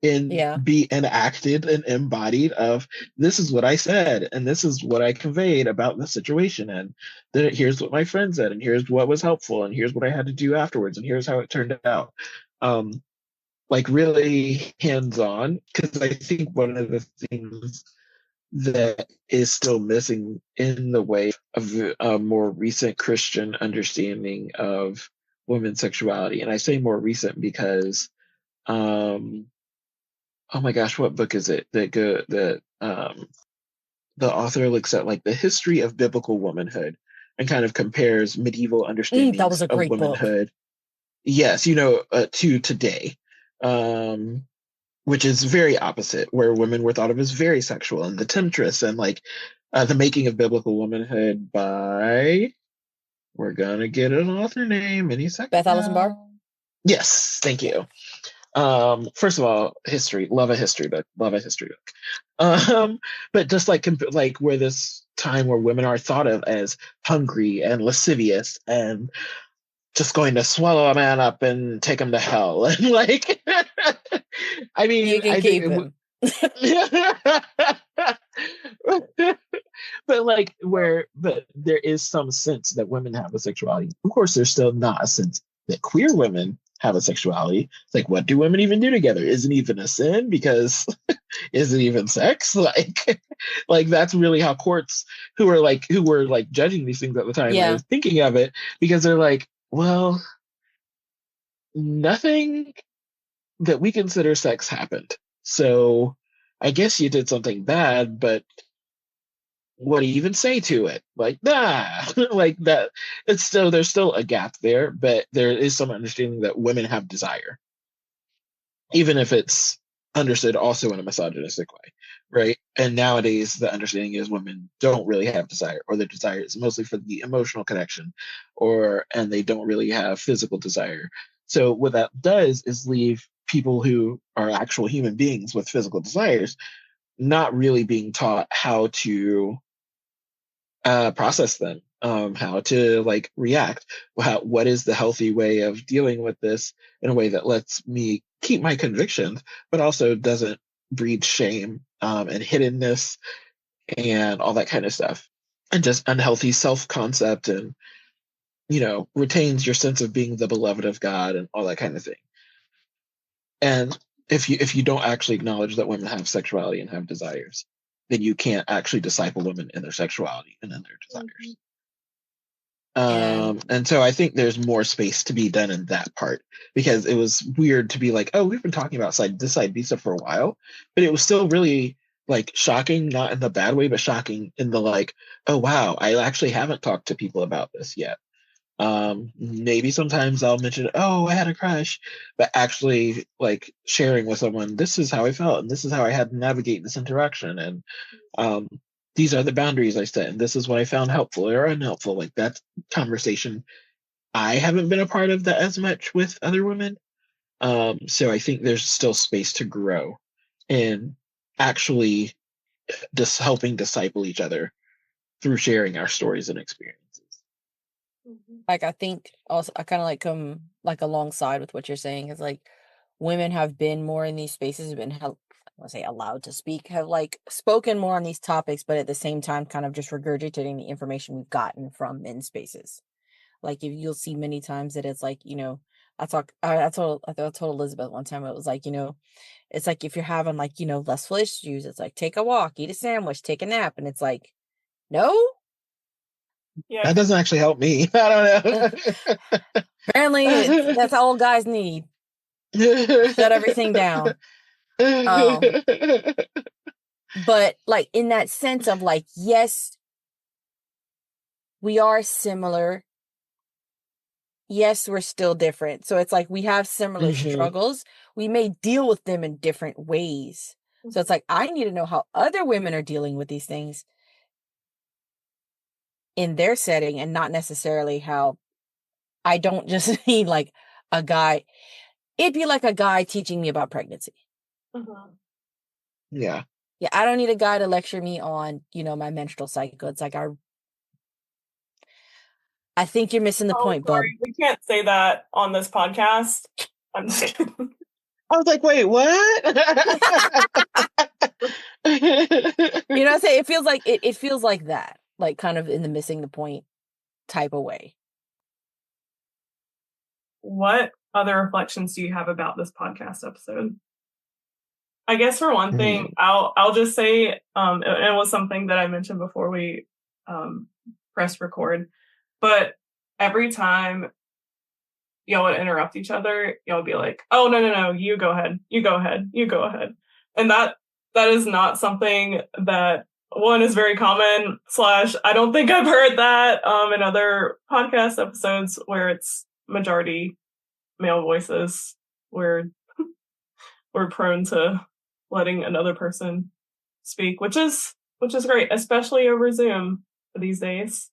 Speaker 6: and
Speaker 4: Yeah.
Speaker 6: be enacted and embodied of this is what I said and this is what I conveyed about the situation, and then here's what my friend said and here's what was helpful and here's what I had to do afterwards and here's how it turned out. Like really hands-on, because I think one of the things that is still missing in the way of a more recent Christian understanding of women's sexuality, and I say more recent because um oh my gosh, what book is it that the author looks at like the history of biblical womanhood and kind of compares medieval
Speaker 4: That
Speaker 6: understandings
Speaker 4: was a
Speaker 6: of
Speaker 4: great book.
Speaker 6: womanhood, yes, to today. um which is very opposite, where women were thought of as very sexual, and the temptress, and like the making of biblical womanhood by, we're gonna get an author name any second
Speaker 4: Beth Allison Barr.
Speaker 6: now. Yes, thank you. First of all, history, love a history book, but just like like where this time where women are thought of as hungry and lascivious and just going to swallow a man up and take him to hell. And like, I mean,
Speaker 4: You can
Speaker 6: I
Speaker 4: keep
Speaker 6: think,
Speaker 4: him.
Speaker 6: but there is some sense that women have a sexuality. Of course, there's still not a sense that queer women have a sexuality. It's like, what do women even do together? Isn't even a sin because is it even sex? Like that's really how courts who were judging these things at the time
Speaker 4: Yeah.
Speaker 6: are thinking of it, because they're like, well, nothing that we consider sex happened. So I guess you did something bad, but what do you even say to it? Like, nah, like that. There's still a gap there, but there is some understanding that women have desire, even if it's understood also in a misogynistic way, right? And nowadays, the understanding is women don't really have desire, or their desire is mostly for the emotional connection, and they don't really have physical desire. So what that does is leave people who are actual human beings with physical desires not really being taught how to process them, how to like react, what is the healthy way of dealing with this in a way that lets me keep my convictions, but also doesn't breed shame and hiddenness and all that kind of stuff, and just unhealthy self-concept, and retains your sense of being the beloved of God and all that kind of thing. And if you don't actually acknowledge that women have sexuality and have desires, then you can't actually disciple women in their sexuality and in their desires. And so I think there's more space to be done in that part, because it was weird to be like, oh, we've been talking about this side B stuff for a while, but it was still really like shocking, not in the bad way, but shocking in the like, oh wow, I actually haven't talked to people about this yet. Maybe sometimes I'll mention, oh, I had a crush, but actually like sharing with someone, this is how I felt and this is how I had to navigate this interaction, and these are the boundaries I set, and this is what I found helpful or unhelpful. Like that conversation, I haven't been a part of that as much with other women. So I think there's still space to grow and actually just helping disciple each other through sharing our stories and experiences.
Speaker 4: Like I think also I kind of like come like alongside with what you're saying is like women have been more in these spaces, have been I want to say allowed to speak, have like spoken more on these topics, but at the same time kind of just regurgitating the information we've gotten from men's spaces. Like if you'll see many times that it's like, I told Elizabeth one time, it was like, it's like if you're having like, lustful issues, it's like take a walk, eat a sandwich, take a nap. And it's like, no,
Speaker 3: Yeah.
Speaker 6: That doesn't actually help me. I don't
Speaker 4: Apparently, that's all guys need.
Speaker 6: know.
Speaker 4: Shut everything down. But like in that sense of like, yes, we are similar. Yes, we're still different. So it's like we have similar struggles. We may deal with them in different ways. So it's like I need to know how other women are dealing with these things in their setting and not necessarily how I don't just need like a guy. It'd be like a guy teaching me about pregnancy.
Speaker 6: Yeah.
Speaker 4: Yeah, I don't need a guy to lecture me on, my menstrual cycle. It's like I think you're missing the point, bub.
Speaker 3: Sorry, we can't say that on this podcast. I'm just kidding.
Speaker 6: I was like, wait, what?
Speaker 4: You know what I'm saying? It feels like that. Like kind of in the missing the point type of way.
Speaker 3: What other reflections do you have about this podcast episode? I guess for one thing, I'll just say, it was something that I mentioned before we pressed record, but every time y'all would interrupt each other, y'all would be like, "Oh no, you go ahead, you go ahead, you go ahead," and that is not something that one is very common. / I don't think I've heard that in other podcast episodes where it's majority male voices. We're prone to letting another person speak, which is great, especially over Zoom these days,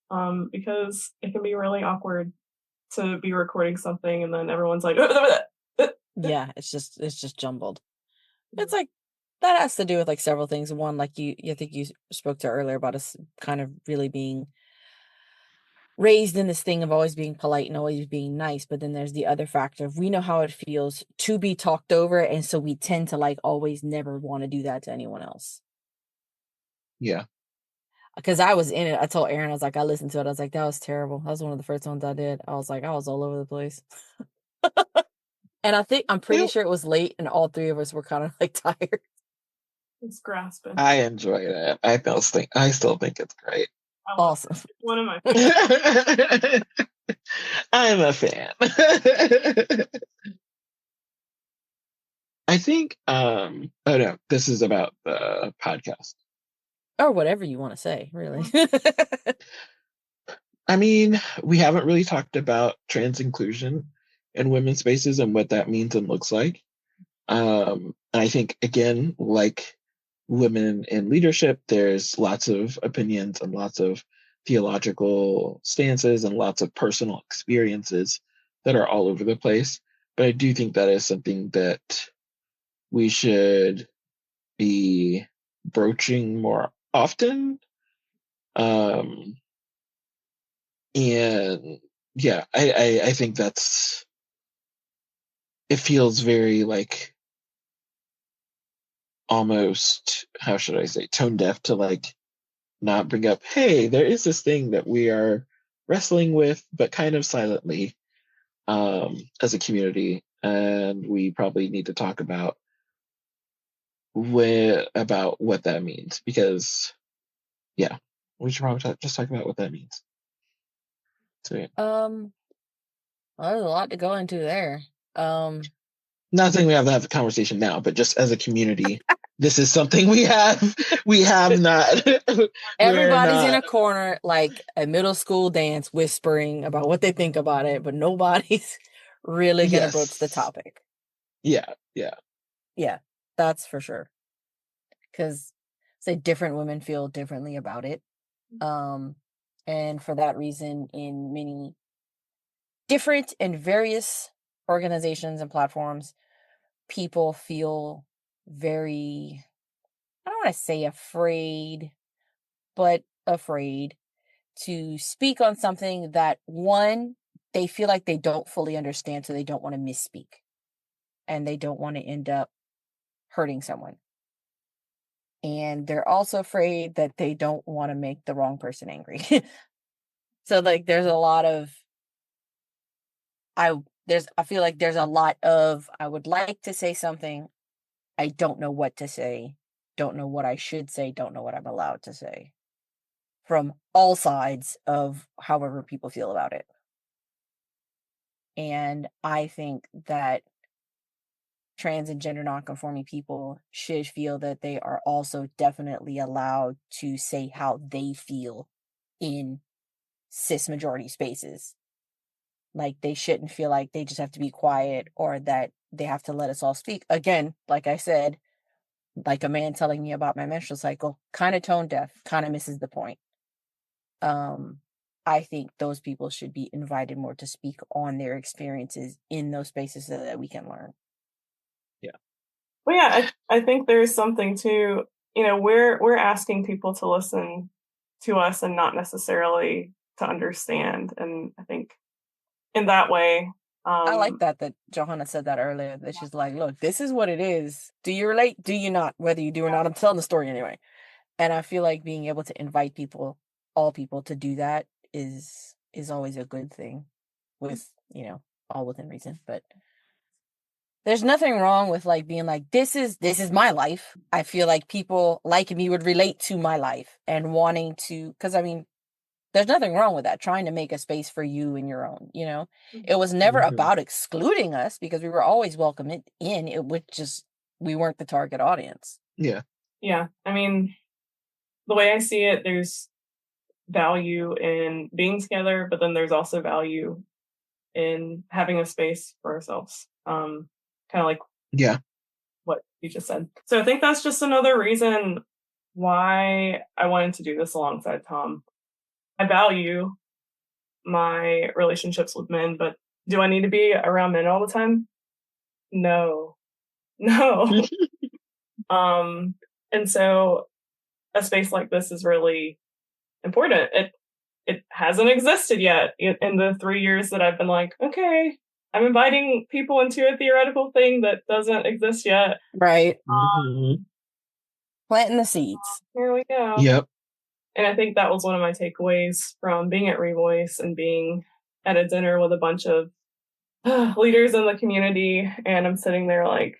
Speaker 3: because it can be really awkward to be recording something and then everyone's like,
Speaker 4: yeah, it's just jumbled. It's like that has to do with like several things. One, like I think you spoke to earlier about us kind of really being raised in this thing of always being polite and always being nice, but then there's the other factor of we know how it feels to be talked over, and so we tend to like always never want to do that to anyone else.
Speaker 6: Yeah.
Speaker 4: Because I was in it. I told Erin, I was like, I listened to it. I was like, that was terrible. That was one of the first ones I did. I was like, I was all over the place. And I'm pretty sure it was late and all three of us were kind of like tired.
Speaker 3: It's grasping.
Speaker 6: I enjoy it. I still think it's great.
Speaker 4: Awesome.
Speaker 3: One of my favorites.
Speaker 6: I'm a fan. I think oh no, this is about the podcast.
Speaker 4: Or whatever you want to say, really.
Speaker 6: I mean, we haven't really talked about trans inclusion in women's spaces and what that means and looks like. And I think, again, like women in leadership, there's lots of opinions and lots of theological stances and lots of personal experiences that are all over the place. But I do think that is something that we should be broaching more often. And yeah, I think it feels very like almost, how should I say, tone deaf to like not bring up, hey, there is this thing that we are wrestling with, but kind of silently as a community. And we probably need to talk about what that means, because yeah, we should probably just talk about what that means. So yeah.
Speaker 4: Well, there's a lot to go into there.
Speaker 6: Not saying we have to have the conversation now, but just as a community, this is something we have not.
Speaker 4: Everybody's in a corner like a middle school dance whispering about what they think about it, but nobody's really gonna broach the topic.
Speaker 6: Yeah,
Speaker 4: that's for sure. Because say different women feel differently about it. And for that reason, in many different and various organizations and platforms, people feel very, I don't want to say afraid, but afraid to speak on something that, one, they feel like they don't fully understand, so they don't want to misspeak. And they don't want to end up hurting someone. And they're also afraid that they don't want to make the wrong person angry. So like there's a lot of I feel like there's a lot of I would like to say something, I don't know what to say, don't know what I should say, don't know what I'm allowed to say. from all sides of however people feel about it. And I think that trans and gender nonconforming people should feel that they are also definitely allowed to say how they feel in cis majority spaces. Like, they shouldn't feel like they just have to be quiet or that they have to let us all speak. Again, like I said, like a man telling me about my menstrual cycle, kind of tone deaf, kind of misses the point. I think those people should be invited more to speak on their experiences in those spaces so that we can learn.
Speaker 3: Well, yeah, I think there's something to, we're asking people to listen to us and not necessarily to understand. And I think in that way,
Speaker 4: I like that Johanna said that earlier, that she's like, look, this is what it is. Do you relate? Do you not? Whether you do or not, I'm telling the story anyway. And I feel like being able to invite people, all people, to do that is always a good thing, with, all within reason. But there's nothing wrong with like being like, this is my life. I feel like people like me would relate to my life and wanting to, because I mean, there's nothing wrong with that, trying to make a space for you and your own, It was never about excluding us, because we were always welcome in. It would just, we weren't the target audience.
Speaker 6: Yeah.
Speaker 3: Yeah. I mean, the way I see it, there's value in being together, but then there's also value in having a space for ourselves. Kind of like what you just said. So I think that's just another reason why I wanted to do this alongside Tom. I value my relationships with men, but do I need to be around men all the time? No. And so a space like this is really important. It hasn't existed yet in the 3 years that I've been like, okay, I'm inviting people into a theoretical thing that doesn't exist yet.
Speaker 4: Right. Planting the seeds.
Speaker 3: Here we go.
Speaker 6: Yep.
Speaker 3: And I think that was one of my takeaways from being at Revoice and being at a dinner with a bunch of leaders in the community. And I'm sitting there like,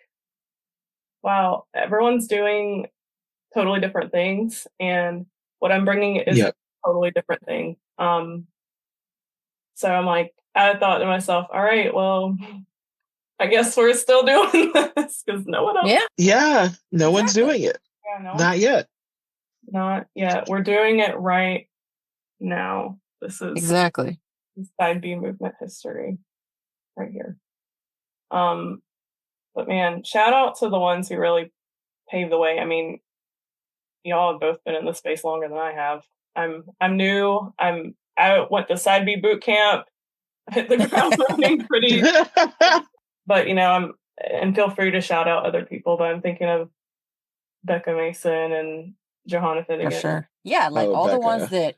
Speaker 3: wow, everyone's doing totally different things. And what I'm bringing is a totally different thing. So I'm like, I thought to myself, all right, well, I guess we're still doing this because no one else.
Speaker 6: Yeah. No one's doing it.
Speaker 3: Yeah,
Speaker 6: Not yet.
Speaker 3: Not yet. We're doing it right now. This is
Speaker 4: exactly
Speaker 3: Side B movement history right here. But man, shout out to the ones who really paved the way. I mean, y'all have both been in this space longer than I have. I'm new. I went to Side B boot camp. Hit the ground running pretty. But and feel free to shout out other people. But I'm thinking of Becca Mason and Johanna Finnegan.
Speaker 4: For sure. Yeah, like all the ones that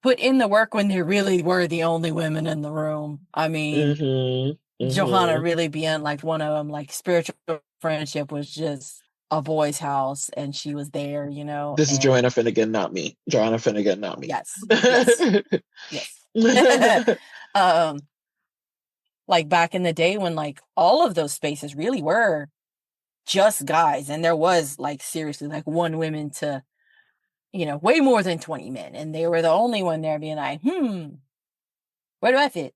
Speaker 4: put in the work when they really were the only women in the room. I mean, Johanna really being like one of them, like spiritual friendship was just a boys' house, and she was there,
Speaker 6: This is Joanna Finnegan, not me. Johanna Finnegan, not me.
Speaker 4: Yes. Like back in the day when like all of those spaces really were just guys, and there was like seriously like one woman to way more than 20 men, and they were the only one there being like, where do I fit?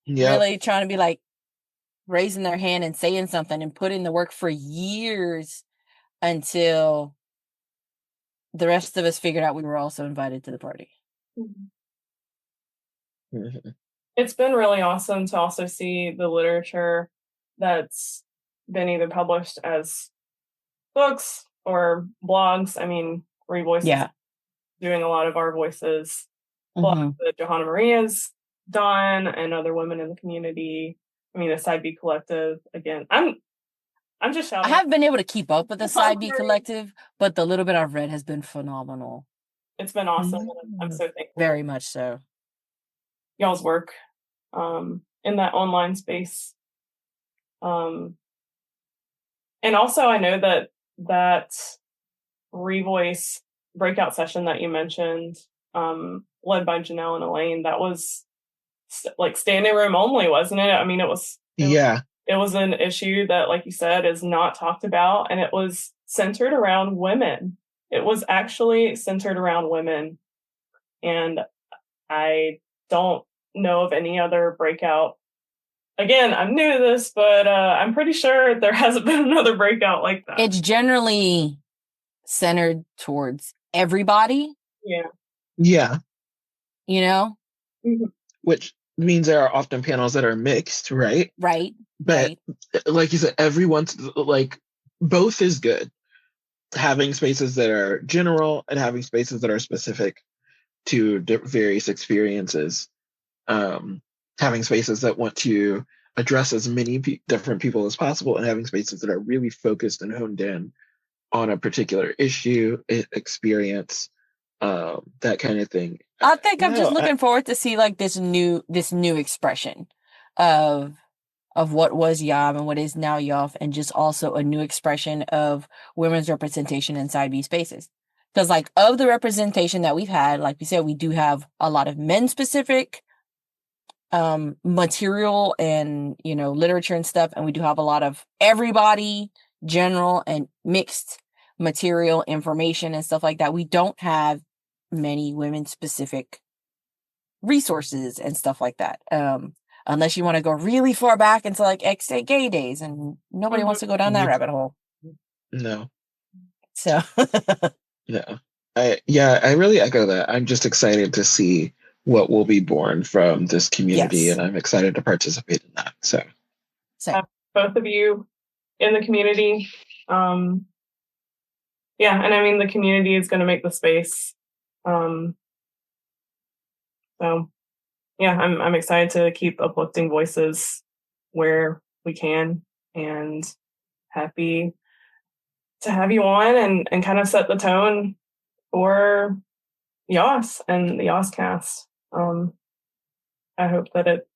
Speaker 4: Really trying to be like raising their hand and saying something and put in the work for years until the rest of us figured out we were also invited to the party.
Speaker 3: It's been really awesome to also see the literature that's been either published as books or blogs. I mean, Revoice is doing a lot of our voices. Blogs that Johana-Marie has done, and other women in the community. I mean, the Side B Collective. Again, I'm just shouting.
Speaker 4: I haven't been able to keep up with the Side B Collective, but the little bit I've read has been phenomenal.
Speaker 3: It's been awesome. I'm so thankful.
Speaker 4: Very much so.
Speaker 3: Y'all's work in that online space. And also I know that Revoice breakout session that you mentioned, led by Janelle and Elaine, that was like standing room only, wasn't it? I mean, it was an issue that, like you said, is not talked about, and it was centered around women. It was actually centered around women And I don't know of any other breakout. Again, I'm new to this, but I'm pretty sure there hasn't been another breakout like that.
Speaker 4: It's generally centered towards everybody,
Speaker 3: Yeah.
Speaker 6: Yeah.
Speaker 4: you know?
Speaker 6: Which means there are often panels that are mixed, right?
Speaker 4: Right.
Speaker 6: But like you said, everyone's like both is good. Having spaces that are general and having spaces that are specific to various experiences. Having spaces that want to address as many different people as possible, and having spaces that are really focused and honed in on a particular issue, experience, that kind of thing.
Speaker 4: I think I'm just looking forward to see like this new expression of what was YOB and what is now YOF, and just also a new expression of women's representation in side B spaces. Because like of the representation that we've had, like we said, we do have a lot of men specific material and, you know, literature and stuff. And we do have a lot of everybody, general and mixed material, information and stuff like that. We don't have many women specific resources and stuff like that. Unless you want to go really far back into like X-Day Gay Days, and nobody wants to go down that rabbit hole.
Speaker 6: No.
Speaker 4: So
Speaker 6: No. I really echo that. I'm just excited to see what will be born from this community, and I'm excited to participate in that. So
Speaker 3: both of you in the community. And I mean the community is going to make the space. So yeah, I'm excited to keep uplifting voices where we can, and happy to have you on and kind of set the tone for YOS and the YOScast. I hope that it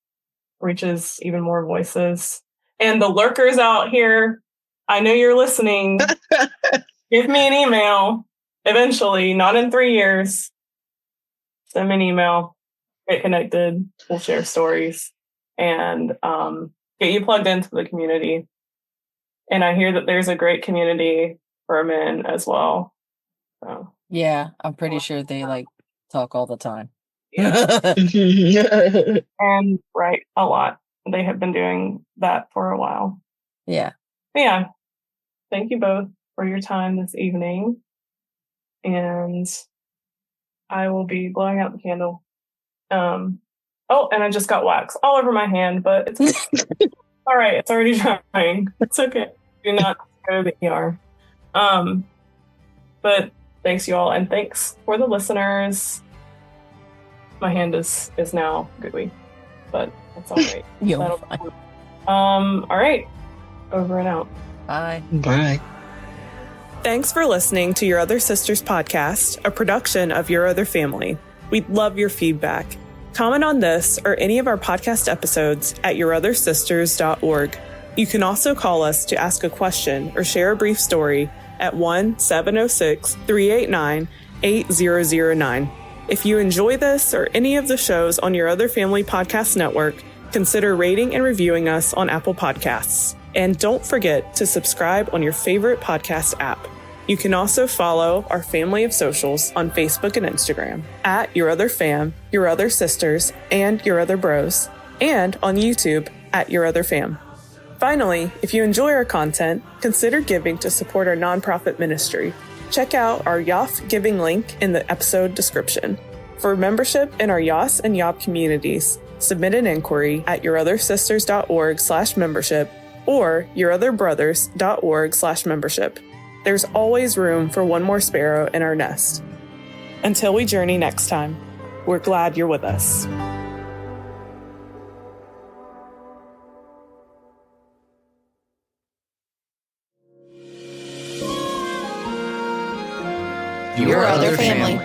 Speaker 3: reaches even more voices. And the lurkers out here, I know you're listening. Give me an email eventually, not in 3 years. Send me an email. Get connected. We'll share stories and get you plugged into the community. And I hear that there's a great community for men as well. So
Speaker 4: yeah, I'm pretty sure they like talk all the time.
Speaker 3: Yeah. And write a lot. They have been doing that for a while.
Speaker 4: Yeah.
Speaker 3: Yeah. Thank you both for your time this evening. And I will be blowing out the candle. And I just got wax all over my hand, but it's okay. All right, it's already drying. It's okay. Do not go to the ER. But thanks you all, and thanks for the listeners. My hand is now gooey, but that's all right.
Speaker 4: You're fine.
Speaker 3: All right. Over and out.
Speaker 4: Bye.
Speaker 6: Bye.
Speaker 1: Thanks for listening to Your Other Sisters podcast, a production of Your Other Family. We'd love your feedback. Comment on this or any of our podcast episodes at yourothersisters.org. You can also call us to ask a question or share a brief story at 1-706-389-8009. If you enjoy this or any of the shows on Your Other Family Podcast Network, consider rating and reviewing us on Apple Podcasts. And don't forget to subscribe on your favorite podcast app. You can also follow our family of socials on Facebook and Instagram at Your Other Fam, Your Other Sisters, and Your Other Bros, and on YouTube at Your Other Fam. Finally, if you enjoy our content, consider giving to support our nonprofit ministry. Check out our YOF giving link in the episode description. For membership in our YOS and YOB communities, submit an inquiry at yourothersisters.org/membership or yourotherbrothers.org/membership. There's always room for one more sparrow in our nest. Until we journey next time, we're glad you're with us.
Speaker 4: Your Other Family.